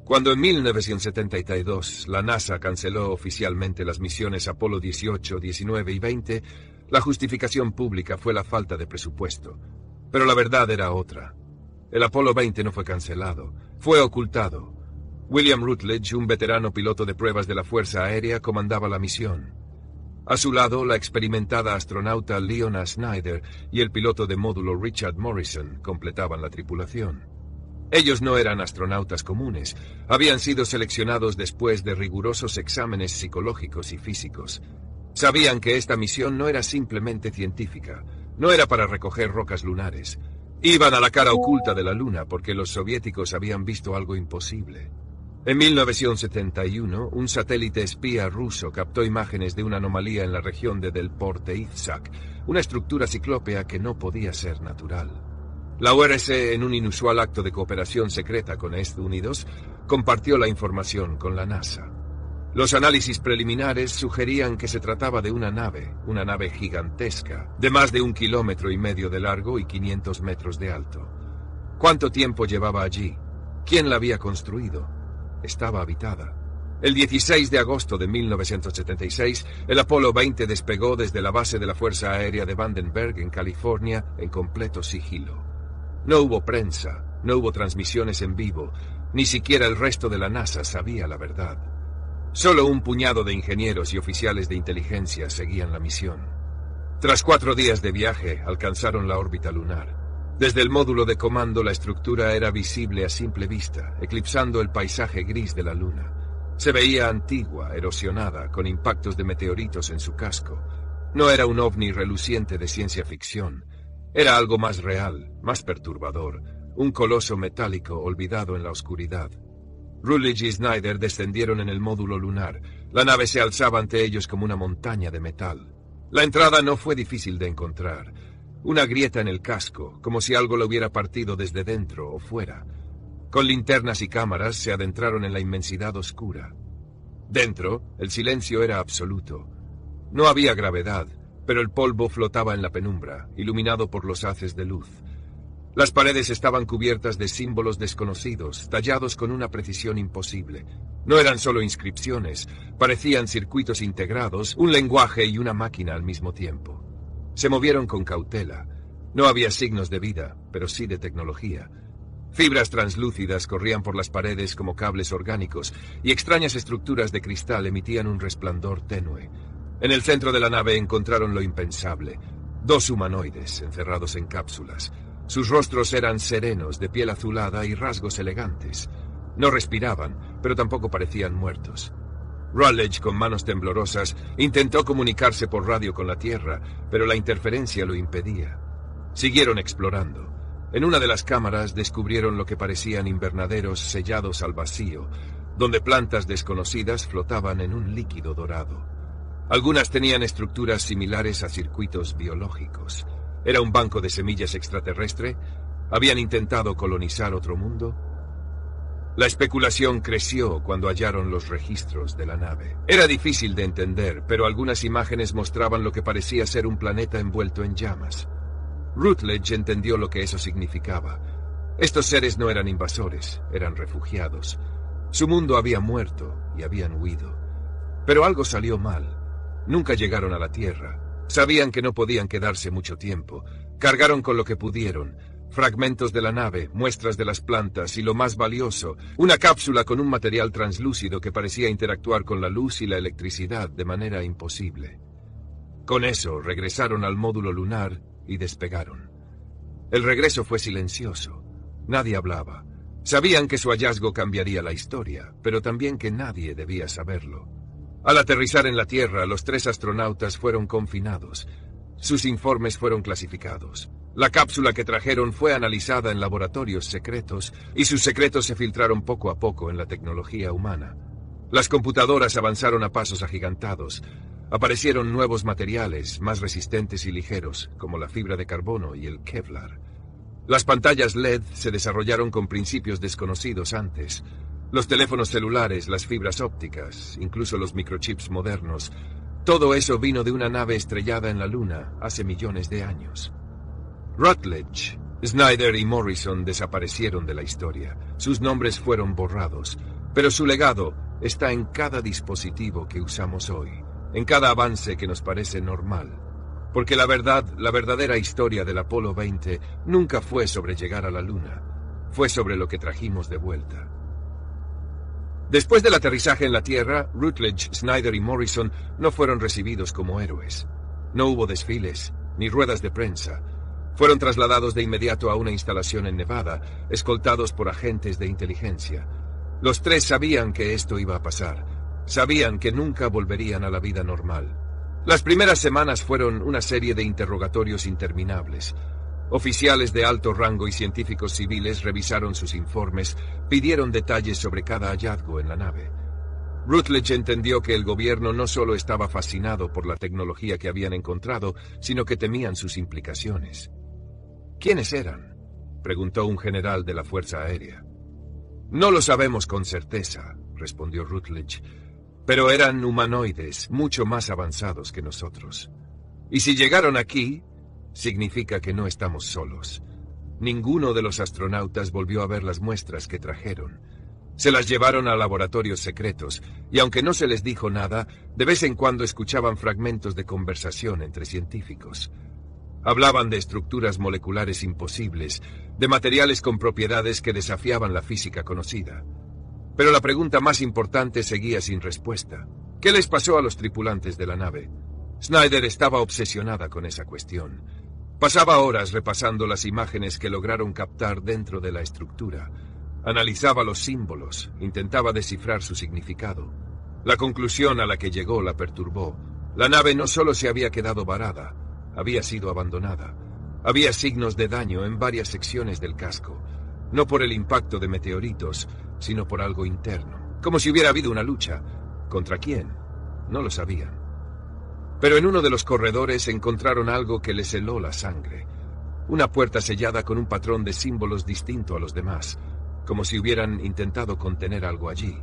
Cuando en 1972 la NASA canceló oficialmente las misiones Apolo 18, 19 y 20, la justificación pública fue la falta de presupuesto. Pero la verdad era otra. El Apolo 20 no fue cancelado, fue ocultado. William Rutledge, un veterano piloto de pruebas de la Fuerza Aérea, comandaba la misión. A su lado, la experimentada astronauta Leona Snyder y el piloto de módulo Richard Morrison completaban la tripulación. Ellos no eran astronautas comunes, habían sido seleccionados después de rigurosos exámenes psicológicos y físicos. Sabían que esta misión no era simplemente científica, no era para recoger rocas lunares. Iban a la cara oculta de la Luna porque los soviéticos habían visto algo imposible. En 1971, un satélite espía ruso captó imágenes de una anomalía en la región de Delporte-Izhak, una estructura ciclópea que no podía ser natural. La URSS, en un inusual acto de cooperación secreta con Estados Unidos, compartió la información con la NASA. Los análisis preliminares sugerían que se trataba de una nave gigantesca, de más de 1,5 kilómetros de largo y 500 metros de alto. ¿Cuánto tiempo llevaba allí? ¿Quién la había construido? Estaba habitada. El 16 de agosto de 1976, el Apolo 20 despegó desde la base de la Fuerza Aérea de Vandenberg, en California, en completo sigilo. No hubo prensa, no hubo transmisiones en vivo, ni siquiera el resto de la NASA sabía la verdad. Solo un puñado de ingenieros y oficiales de inteligencia seguían la misión. Tras 4 días de viaje, alcanzaron la órbita lunar. Desde el módulo de comando la estructura era visible a simple vista, eclipsando el paisaje gris de la Luna. Se veía antigua, erosionada, con impactos de meteoritos en su casco. No era un ovni reluciente de ciencia ficción. Era algo más real, más perturbador, un coloso metálico olvidado en la oscuridad. Rutledge y Snyder descendieron en el módulo lunar. La nave se alzaba ante ellos como una montaña de metal. La entrada no fue difícil de encontrar. Una grieta en el casco, como si algo lo hubiera partido desde dentro o fuera. Con linternas y cámaras se adentraron en la inmensidad oscura. Dentro, el silencio era absoluto. No había gravedad, pero el polvo flotaba en la penumbra, iluminado por los haces de luz. Las paredes estaban cubiertas de símbolos desconocidos, tallados con una precisión imposible. No eran solo inscripciones, parecían circuitos integrados, un lenguaje y una máquina al mismo tiempo. Se movieron con cautela. No había signos de vida, pero sí de tecnología. Fibras translúcidas corrían por las paredes como cables orgánicos, y extrañas estructuras de cristal emitían un resplandor tenue. En el centro de la nave encontraron lo impensable. 2 humanoides encerrados en cápsulas. Sus rostros eran serenos, de piel azulada y rasgos elegantes. No respiraban, pero tampoco parecían muertos. Rutledge, con manos temblorosas, intentó comunicarse por radio con la Tierra, pero la interferencia lo impedía. Siguieron explorando. En una de las cámaras descubrieron lo que parecían invernaderos sellados al vacío, donde plantas desconocidas flotaban en un líquido dorado. Algunas tenían estructuras similares a circuitos biológicos. ¿Era un banco de semillas extraterrestre? ¿Habían intentado colonizar otro mundo? La especulación creció cuando hallaron los registros de la nave. Era difícil de entender, pero algunas imágenes mostraban lo que parecía ser un planeta envuelto en llamas. Rutledge entendió lo que eso significaba. Estos seres no eran invasores, eran refugiados. Su mundo había muerto y habían huido. Pero algo salió mal. Nunca llegaron a la Tierra. Sabían que no podían quedarse mucho tiempo. Cargaron con lo que pudieron. Fragmentos de la nave, muestras de las plantas y lo más valioso, una cápsula con un material translúcido que parecía interactuar con la luz y la electricidad de manera imposible. Con eso regresaron al módulo lunar y despegaron. El regreso fue silencioso. Nadie hablaba. Sabían que su hallazgo cambiaría la historia, pero también que nadie debía saberlo. Al aterrizar en la Tierra, los 3 astronautas fueron confinados. Sus informes fueron clasificados. La cápsula que trajeron fue analizada en laboratorios secretos y sus secretos se filtraron poco a poco en la tecnología humana. Las computadoras avanzaron a pasos agigantados. Aparecieron nuevos materiales, más resistentes y ligeros, como la fibra de carbono y el Kevlar. Las pantallas LED se desarrollaron con principios desconocidos antes. Los teléfonos celulares, las fibras ópticas, incluso los microchips modernos. Todo eso vino de una nave estrellada en la Luna hace millones de años. Rutledge, Snyder y Morrison desaparecieron de la historia. Sus nombres fueron borrados, pero su legado está en cada dispositivo que usamos hoy, en cada avance que nos parece normal. Porque la verdadera historia del Apolo 20 nunca fue sobre llegar a la Luna, fue sobre lo que trajimos de vuelta. Después del aterrizaje en la Tierra, Rutledge, Snyder y Morrison no fueron recibidos como héroes. No hubo desfiles, ni ruedas de prensa. Fueron trasladados de inmediato a una instalación en Nevada, escoltados por agentes de inteligencia. Los 3 sabían que esto iba a pasar. Sabían que nunca volverían a la vida normal. Las primeras semanas fueron una serie de interrogatorios interminables. Oficiales de alto rango y científicos civiles revisaron sus informes, pidieron detalles sobre cada hallazgo en la nave. Rutledge entendió que el gobierno no solo estaba fascinado por la tecnología que habían encontrado, sino que temían sus implicaciones. ¿Quiénes eran?, preguntó un general de la Fuerza Aérea. No lo sabemos con certeza, respondió Rutledge, pero eran humanoides mucho más avanzados que nosotros. Y si llegaron aquí, significa que no estamos solos. Ninguno de los astronautas volvió a ver las muestras que trajeron. Se las llevaron a laboratorios secretos, y aunque no se les dijo nada, de vez en cuando escuchaban fragmentos de conversación entre científicos. Hablaban de estructuras moleculares imposibles, de materiales con propiedades que desafiaban la física conocida. Pero la pregunta más importante seguía sin respuesta. ¿Qué les pasó a los tripulantes de la nave? Snyder estaba obsesionada con esa cuestión. Pasaba horas repasando las imágenes que lograron captar dentro de la estructura. Analizaba los símbolos, intentaba descifrar su significado. La conclusión a la que llegó la perturbó. La nave no solo se había quedado varada, había sido abandonada. Había signos de daño en varias secciones del casco, no por el impacto de meteoritos, sino por algo interno. Como si hubiera habido una lucha. ¿Contra quién? No lo sabían. Pero en uno de los corredores encontraron algo que les heló la sangre. Una puerta sellada con un patrón de símbolos distinto a los demás, como si hubieran intentado contener algo allí.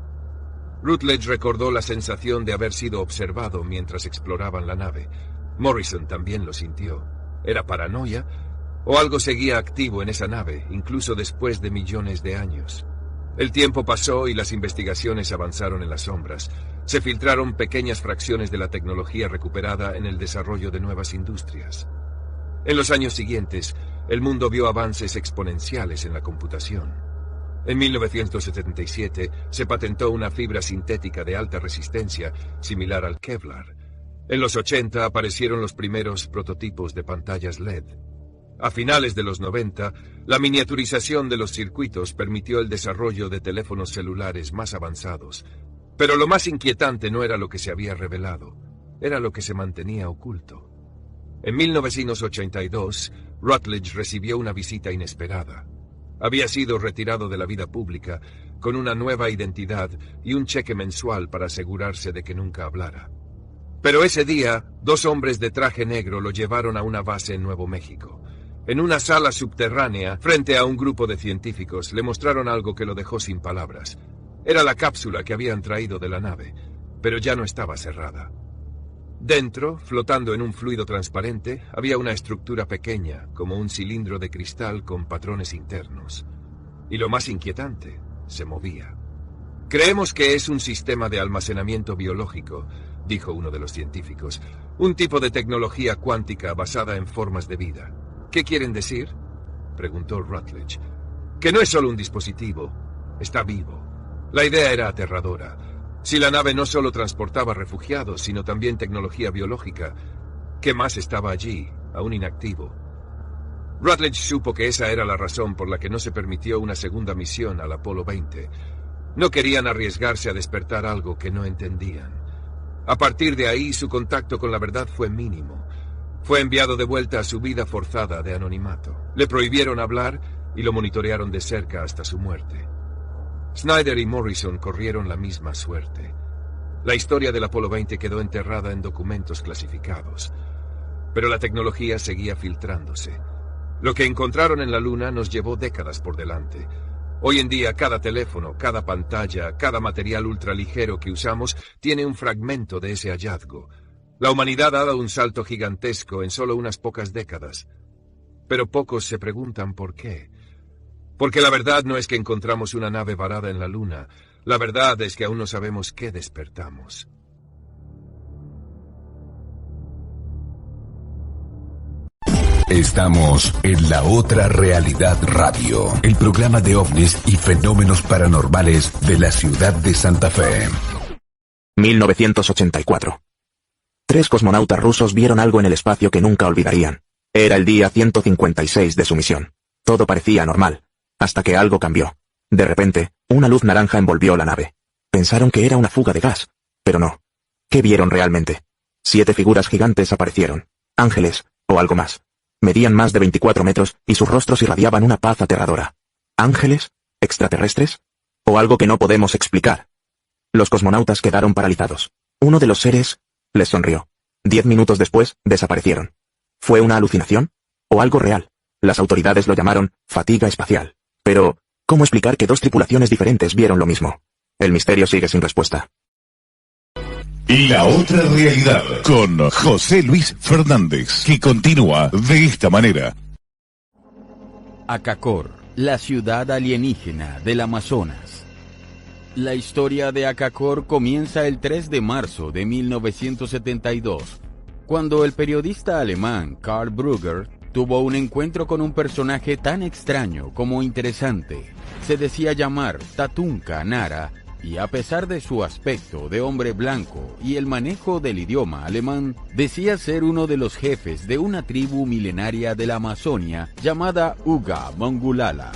Rutledge recordó la sensación de haber sido observado mientras exploraban la nave. Morrison también lo sintió. ¿Era paranoia? ¿O algo seguía activo en esa nave, incluso después de millones de años? El tiempo pasó y las investigaciones avanzaron en las sombras. Se filtraron pequeñas fracciones de la tecnología recuperada en el desarrollo de nuevas industrias. En los años siguientes, el mundo vio avances exponenciales en la computación. En 1977 se patentó una fibra sintética de alta resistencia, similar al Kevlar. En los 80 aparecieron los primeros prototipos de pantallas LED. A finales de los 90, la miniaturización de los circuitos permitió el desarrollo de teléfonos celulares más avanzados. Pero lo más inquietante no era lo que se había revelado, era lo que se mantenía oculto. En 1982, Rutledge recibió una visita inesperada. Había sido retirado de la vida pública con una nueva identidad y un cheque mensual para asegurarse de que nunca hablara. Pero ese día, 2 hombres de traje negro lo llevaron a una base en Nuevo México. En una sala subterránea, frente a un grupo de científicos, le mostraron algo que lo dejó sin palabras. Era la cápsula que habían traído de la nave, pero ya no estaba cerrada. Dentro, flotando en un fluido transparente, había una estructura pequeña, como un cilindro de cristal con patrones internos. Y lo más inquietante, se movía. Creemos que es un sistema de almacenamiento biológico, dijo uno de los científicos. Un tipo de tecnología cuántica basada en formas de vida. ¿Qué quieren decir?, preguntó Rutledge. Que no es solo un dispositivo, está vivo. La idea era aterradora. Si la nave no solo transportaba refugiados, sino también tecnología biológica, ¿qué más estaba allí, aún inactivo? Rutledge supo que esa era la razón por la que no se permitió una segunda misión al Apolo 20. No querían arriesgarse a despertar algo que no entendían. A partir de ahí, su contacto con la verdad fue mínimo. Fue enviado de vuelta a su vida forzada de anonimato. Le prohibieron hablar y lo monitorearon de cerca hasta su muerte. Snyder y Morrison corrieron la misma suerte. La historia del Apolo 20 quedó enterrada en documentos clasificados. Pero la tecnología seguía filtrándose. Lo que encontraron en la Luna nos llevó décadas por delante. Hoy en día, cada teléfono, cada pantalla, cada material ultraligero que usamos tiene un fragmento de ese hallazgo. La humanidad ha dado un salto gigantesco en solo unas pocas décadas. Pero pocos se preguntan por qué. Porque la verdad no es que encontramos una nave varada en la Luna. La verdad es que aún no sabemos qué despertamos. Estamos en La Otra Realidad Radio, el programa de ovnis y fenómenos paranormales de la ciudad de Santa Fe. 1984. 3 cosmonautas rusos vieron algo en el espacio que nunca olvidarían. Era el día 156 de su misión. Todo parecía normal, hasta que algo cambió. De repente, una luz naranja envolvió la nave. Pensaron que era una fuga de gas, pero no. ¿Qué vieron realmente? 7 figuras gigantes aparecieron. Ángeles, o algo más. Medían más de 24 metros y sus rostros irradiaban una paz aterradora. ¿Ángeles? ¿Extraterrestres? ¿O algo que no podemos explicar? Los cosmonautas quedaron paralizados. Uno de los seres les sonrió. 10 minutos después, desaparecieron. ¿Fue una alucinación? ¿O algo real? Las autoridades lo llamaron fatiga espacial. Pero, ¿cómo explicar que 2 tripulaciones diferentes vieron lo mismo? El misterio sigue sin respuesta. La Otra Realidad, con José Luis Fernández, que continúa de esta manera. Acacor, la ciudad alienígena del Amazonas. La historia de Acacor comienza el 3 de marzo de 1972, cuando el periodista alemán Karl Brugger tuvo un encuentro con un personaje tan extraño como interesante. Se decía llamar Tatunka Nara, y a pesar de su aspecto de hombre blanco y el manejo del idioma alemán, decía ser uno de los jefes de una tribu milenaria de la Amazonia llamada Uga Mongulala.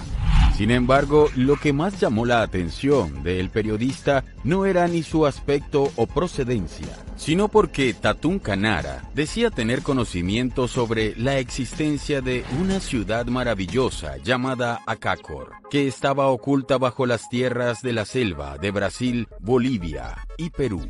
Sin embargo, lo que más llamó la atención del periodista no era ni su aspecto o procedencia, sino porque Tatunka Nara decía tener conocimiento sobre la existencia de una ciudad maravillosa llamada Acacor, que estaba oculta bajo las tierras de la selva de Brasil, Bolivia y Perú.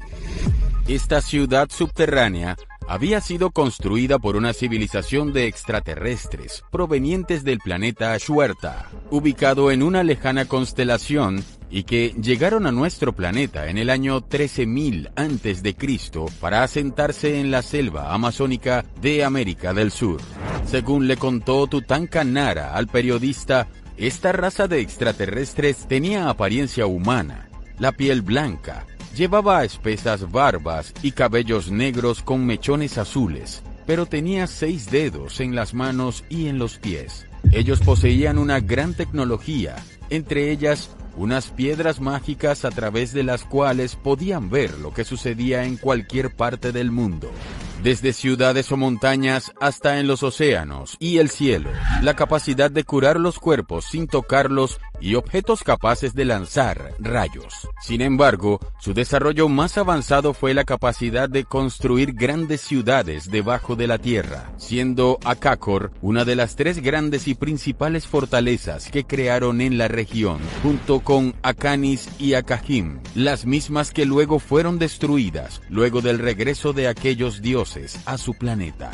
Esta ciudad subterránea había sido construida por una civilización de extraterrestres provenientes del planeta Huerta, ubicado en una lejana constelación, y que llegaron a nuestro planeta en el año 13.000 a.C. para asentarse en la selva amazónica de América del Sur. Según le contó Tatunka Nara al periodista, esta raza de extraterrestres tenía apariencia humana, la piel blanca, llevaba espesas barbas y cabellos negros con mechones azules, pero tenía 6 dedos en las manos y en los pies. Ellos poseían una gran tecnología, entre ellas unas piedras mágicas a través de las cuales podían ver lo que sucedía en cualquier parte del mundo. desde ciudades o montañas hasta en los océanos y el cielo, la capacidad de curar los cuerpos sin tocarlos y objetos capaces de lanzar rayos. Sin embargo, su desarrollo más avanzado fue la capacidad de construir grandes ciudades debajo de la tierra, siendo Akakor una de las 3 grandes y principales fortalezas que crearon en la región, junto con Akanis y Akajim, las mismas que luego fueron destruidas, luego del regreso de aquellos dioses a su planeta.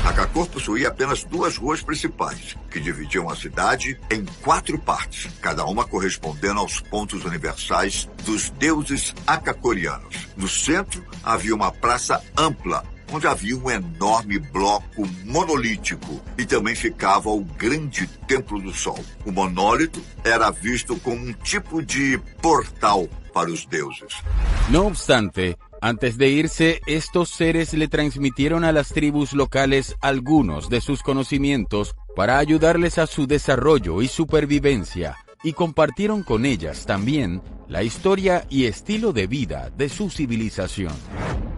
Akakor possuía apenas 2 ruas principais, que dividiam a cidade em 4 partes, cada uma correspondendo aos pontos universais dos deuses akakorianos. No centro, havia uma praça ampla, onde havia um enorme bloco monolítico e também ficava o grande Templo do Sol. O monólito era visto como um tipo de portal para os deuses. No obstante, antes de irse, estos seres le transmitieron a las tribus locales algunos de sus conocimientos para ayudarles a su desarrollo y supervivencia, y compartieron con ellas también la historia y estilo de vida de su civilización.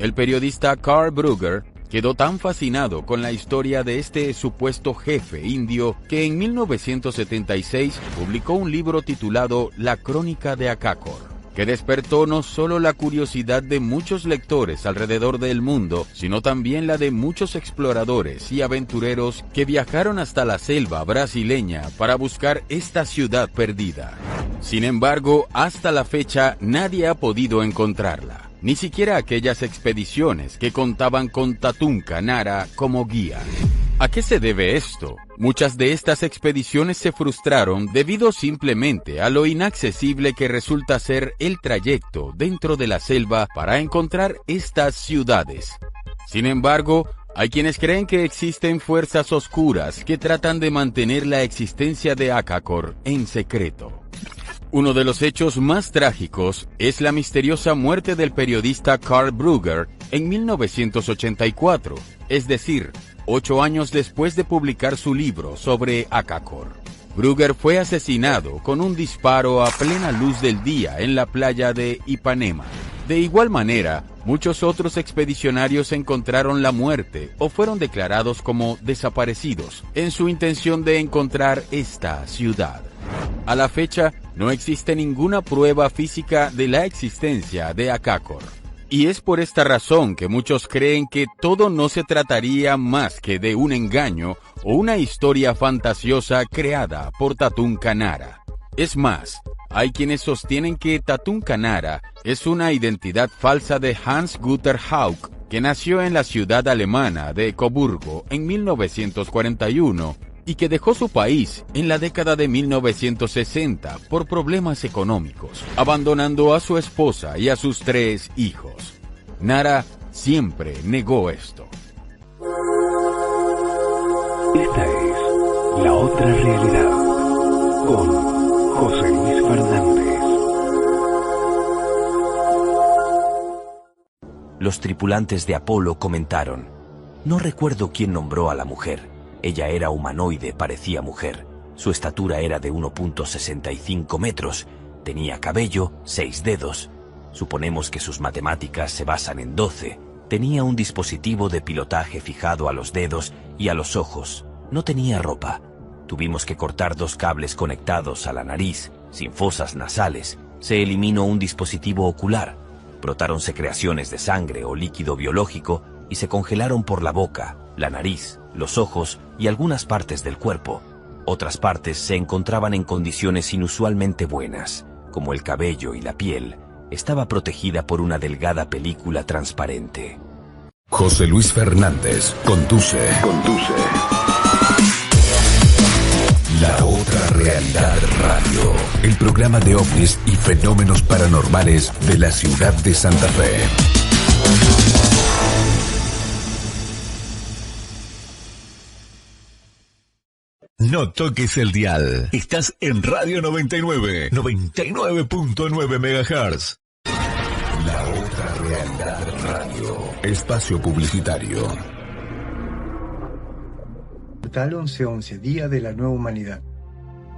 El periodista Carl Brugger quedó tan fascinado con la historia de este supuesto jefe indio que en 1976 publicó un libro titulado La Crónica de Akakor, que despertó no solo la curiosidad de muchos lectores alrededor del mundo, sino también la de muchos exploradores y aventureros que viajaron hasta la selva brasileña para buscar esta ciudad perdida. Sin embargo, hasta la fecha nadie ha podido encontrarla, ni siquiera aquellas expediciones que contaban con Tatunka Nara como guía. ¿A qué se debe esto? Muchas de estas expediciones se frustraron debido simplemente a lo inaccesible que resulta ser el trayecto dentro de la selva para encontrar estas ciudades. Sin embargo, hay quienes creen que existen fuerzas oscuras que tratan de mantener la existencia de Akakor en secreto. Uno de los hechos más trágicos es la misteriosa muerte del periodista Carl Brugger en 1984, es decir, 8 años después de publicar su libro sobre Akakor. Brugger fue asesinado con un disparo a plena luz del día en la playa de Ipanema. De igual manera, muchos otros expedicionarios encontraron la muerte o fueron declarados como desaparecidos en su intención de encontrar esta ciudad. A la fecha, no existe ninguna prueba física de la existencia de Akakor. Y es por esta razón que muchos creen que todo no se trataría más que de un engaño o una historia fantasiosa creada por Tatunka Nara. Es más, hay quienes sostienen que Tatunka Nara es una identidad falsa de Hans Günther Hauck, que nació en la ciudad alemana de Coburgo en 1941 y que dejó su país en la década de 1960 por problemas económicos, abandonando a su esposa y a sus 3 hijos. Nara siempre negó esto. Esta es La Otra Realidad, con José Luis Fernández. Los tripulantes de Apolo comentaron: no recuerdo quién nombró a la mujer. Ella era humanoide, parecía mujer. Su estatura era de 1.65 metros. Tenía cabello, 6 dedos. Suponemos que sus matemáticas se basan en 12. Tenía un dispositivo de pilotaje fijado a los dedos y a los ojos. No tenía ropa. Tuvimos que cortar 2 cables conectados a la nariz, sin fosas nasales. Se eliminó un dispositivo ocular. Brotaron secreciones de sangre o líquido biológico y se congelaron por la boca, la nariz, los ojos y algunas partes del cuerpo. Otras partes se encontraban en condiciones inusualmente buenas, como el cabello y la piel. Estaba protegida por una delgada película transparente. José Luis Fernández conduce. La Otra Realidad Radio, el programa de ovnis y fenómenos paranormales de la ciudad de Santa Fe. No toques el dial. Estás en Radio 99, 99.9 MHz. La Otra Realidad Radio, espacio publicitario. Portal 1111, Día de la Nueva Humanidad.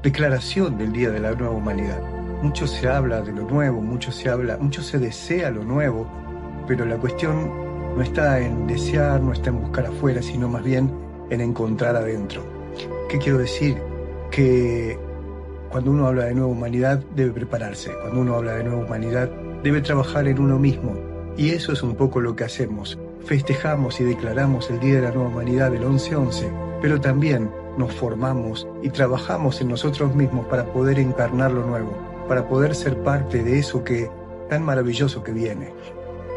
Declaración del Día de la Nueva Humanidad. Mucho se habla de lo nuevo, mucho se desea lo nuevo, pero la cuestión no está en desear, no está en buscar afuera, sino más bien en encontrar adentro. ¿Qué quiero decir? Que cuando uno habla de nueva humanidad debe prepararse, cuando uno habla de nueva humanidad debe trabajar en uno mismo, y eso es un poco lo que hacemos. Festejamos y declaramos el Día de la Nueva Humanidad del 11/11, pero también nos formamos y trabajamos en nosotros mismos para poder encarnar lo nuevo, para poder ser parte de eso que tan maravilloso que viene.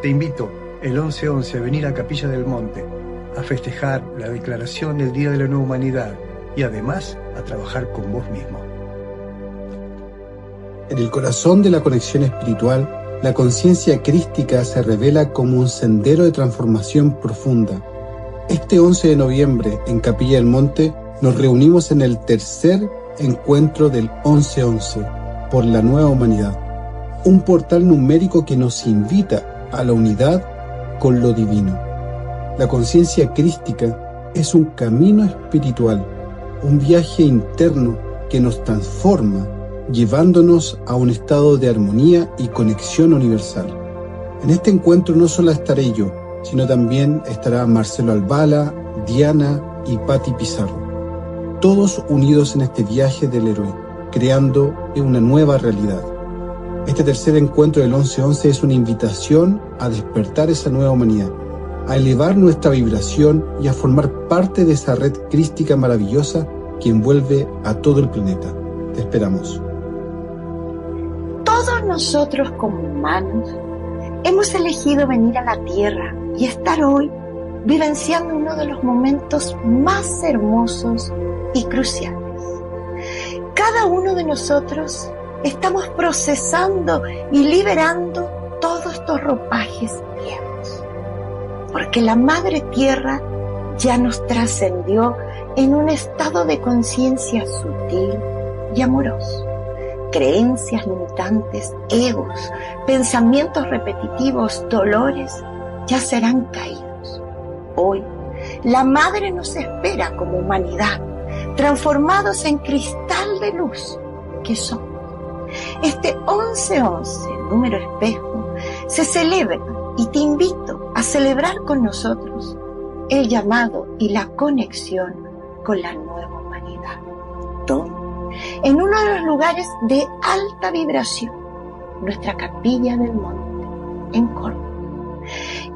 Te invito el 11/11 a venir a Capilla del Monte a festejar la declaración del Día de la Nueva Humanidad y además a trabajar con vos mismo. En el corazón de la conexión espiritual, la conciencia crística se revela como un sendero de transformación profunda. Este 11 de noviembre, en Capilla del Monte, nos reunimos en el tercer encuentro del 11/11 por la nueva humanidad, un portal numérico que nos invita a la unidad con lo divino. La conciencia crística es un camino espiritual, un viaje interno que nos transforma, llevándonos a un estado de armonía y conexión universal. En este encuentro no solo estaré yo, sino también estará Marcelo Albala, Diana y Patti Pizarro, todos unidos en este viaje del héroe, creando una nueva realidad. Este tercer encuentro del 11/11 es una invitación a despertar esa nueva humanidad, a elevar nuestra vibración y a formar parte de esa red crística maravillosa que envuelve a todo el planeta. Te esperamos. Todos nosotros como humanos hemos elegido venir a la Tierra y estar hoy vivenciando uno de los momentos más hermosos y cruciales. Cada uno de nosotros estamos procesando y liberando todos estos ropajes viejos, porque la Madre Tierra ya nos trascendió en un estado de conciencia sutil y amoroso. Creencias limitantes, egos, pensamientos repetitivos, dolores, ya serán caídos. Hoy, la Madre nos espera como humanidad, transformados en cristal de luz que somos. Este 11/11, número espejo, se celebra y te invito a celebrar con nosotros el llamado y la conexión con la nueva humanidad. Todo en uno de los lugares de alta vibración, nuestra Capilla del Monte, en Córdoba.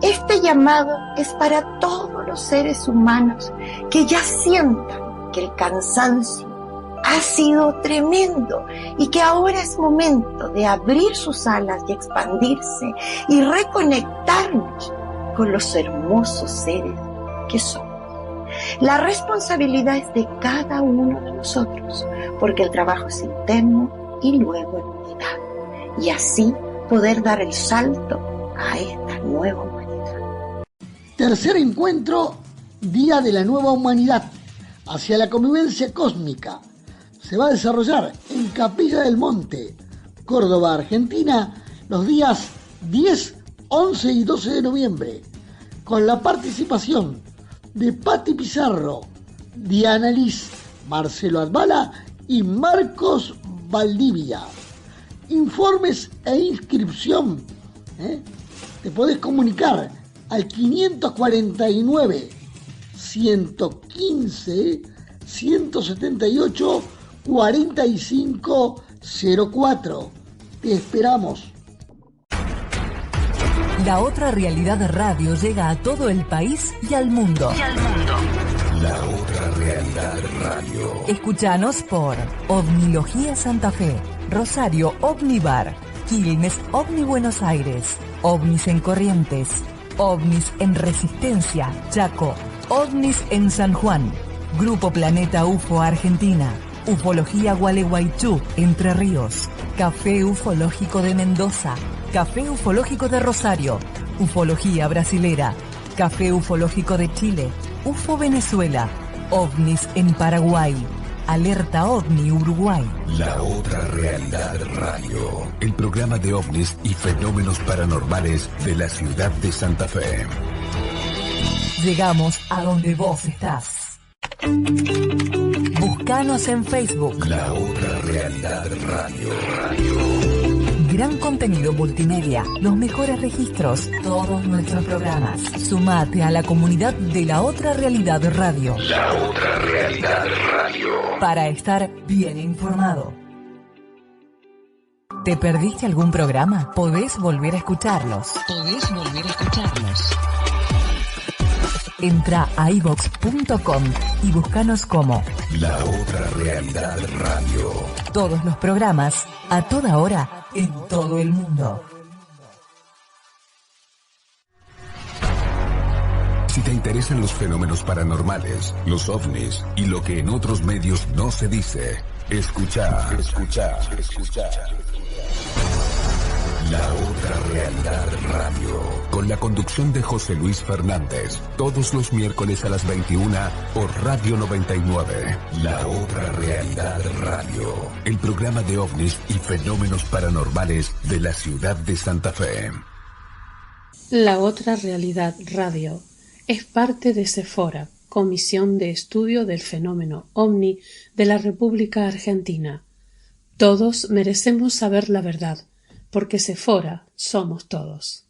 Este llamado es para todos los seres humanos que ya sientan que el cansancio ha sido tremendo y que ahora es momento de abrir sus alas y expandirse y reconectarnos con los hermosos seres que somos. La responsabilidad es de cada uno de nosotros, porque el trabajo es interno y luego en unidad, y así poder dar el salto a esta nueva humanidad. Tercer encuentro, Día de la Nueva Humanidad, hacia la convivencia cósmica. Se va a desarrollar en Capilla del Monte, Córdoba, Argentina, los días 10, 11 y 12 de noviembre, con la participación de Patti Pizarro, Diana Liz, Marcelo Albala y Marcos Valdivia. Informes e inscripción, te podés comunicar al 549 115 178 4504. Te esperamos. La Otra Realidad Radio llega a todo el país y al mundo. La Otra Realidad Radio. Escúchanos por Ovnilogía Santa Fe, Rosario Omnibar, Quilmes Ovni Buenos Aires, Ovnis en Corrientes, Ovnis en Resistencia, Chaco, Ovnis en San Juan, Grupo Planeta UFO Argentina, Ufología Gualeguaychú, Entre Ríos, Café Ufológico de Mendoza, Café Ufológico de Rosario, Ufología Brasilera, Café Ufológico de Chile, UFO Venezuela, OVNIs en Paraguay, Alerta OVNI Uruguay. La Otra Realidad Radio, el programa de ovnis y fenómenos paranormales de la ciudad de Santa Fe. Llegamos a donde vos estás. Búscanos en Facebook. La Otra Realidad Radio. gran contenido multimedia, los mejores registros, todos nuestros programas. Sumate a la comunidad de La Otra Realidad Radio. La Otra Realidad Radio. Para estar bien informado. ¿Te perdiste algún programa? Podés volver a escucharlos. Entra a iVox.com y búscanos como La Otra Realidad Radio. Todos los programas, a toda hora, en todo el mundo. Si te interesan los fenómenos paranormales, los ovnis y lo que en otros medios no se dice, escucha. La Otra Realidad Radio, con la conducción de José Luis Fernández, todos los miércoles a las 21 por Radio 99. La Otra Realidad Radio, el programa de ovnis y fenómenos paranormales de la ciudad de Santa Fe. La Otra Realidad Radio es parte de Sephora, Comisión de Estudio del Fenómeno OVNI de la República Argentina. Todos merecemos saber la verdad, porque Sephora somos todos.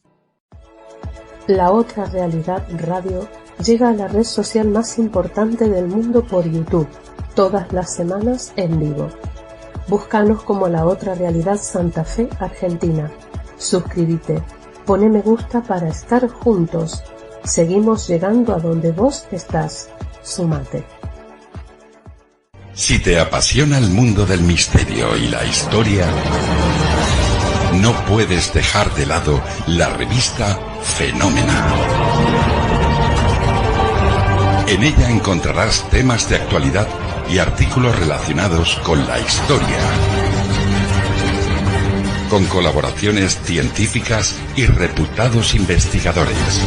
La Otra Realidad Radio llega a la red social más importante del mundo por YouTube, todas las semanas en vivo. Búscanos como La Otra Realidad Santa Fe Argentina. Suscríbete, poné me gusta para estar juntos. Seguimos llegando a donde vos estás. Sumate. Si te apasiona el mundo del misterio y la historia, no puedes dejar de lado la revista Fenómena. En ella encontrarás temas de actualidad y artículos relacionados con la historia, con colaboraciones científicas y reputados investigadores.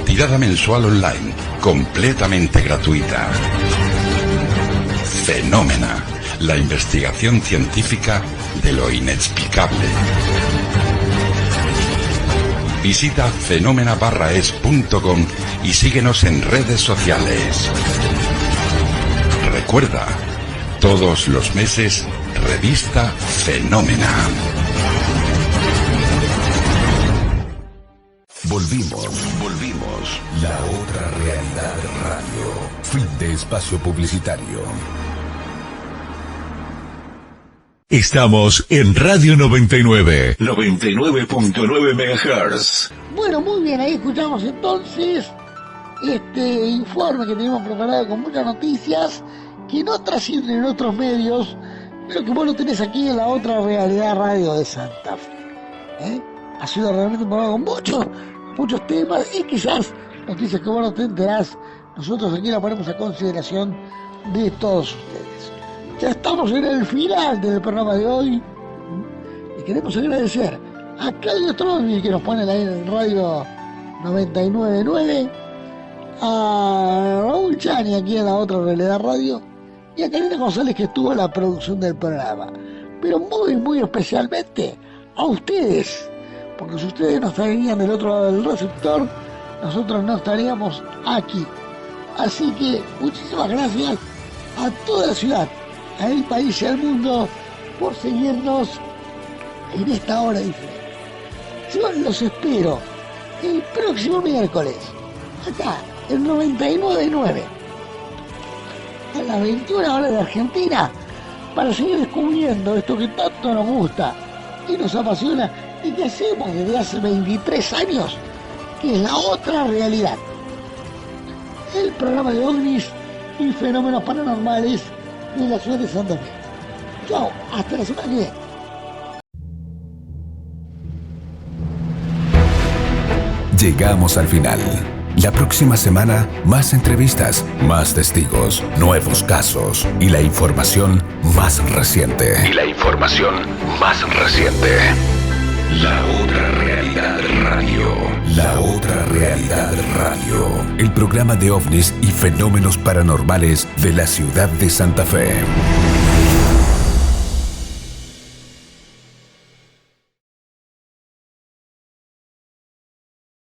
Tirada mensual online, completamente gratuita. Fenómena, la investigación científica de lo inexplicable. Visita fenomena-es.com y síguenos en redes sociales. Recuerda, todos los meses, revista Fenómena. Volvimos. La Otra Realidad Radio. Fin de espacio publicitario. Estamos en Radio 99, 99.9 MHz. Bueno, muy bien, ahí escuchamos entonces este informe que tenemos preparado con muchas noticias que no trascienden en otros medios, pero que vos lo tenés aquí en La Otra Realidad Radio de Santa Fe. Ha sido realmente un programa con muchos temas y quizás noticias que vos no te enterás, nosotros aquí la ponemos a consideración de todos ustedes. Ya estamos en el final del programa de hoy y queremos agradecer a Claudio Tronvi, que nos pone ahí en Radio 99.9, a Raúl Chani aquí en La Otra Realidad Radio y a Karina González, que estuvo en la producción del programa, pero muy especialmente a ustedes, porque si ustedes no estarían del otro lado del receptor, nosotros no estaríamos aquí. Así que muchísimas gracias a toda la ciudad, al país y al mundo por seguirnos en esta hora diferente. Yo los espero el próximo miércoles, acá, en 99.9, a las 21 horas de Argentina, para seguir descubriendo esto que tanto nos gusta y nos apasiona y que hacemos desde hace 23 años, que es La Otra Realidad. El programa de ovnis y fenómenos paranormales de la ciudad de Santa Fe. Chao, hasta la semana que viene. Llegamos al final. La próxima semana, más entrevistas, más testigos, nuevos casos y la información más reciente. La Otra Realidad Radio. La Otra Realidad Radio. El programa de ovnis y fenómenos paranormales de la ciudad de Santa Fe.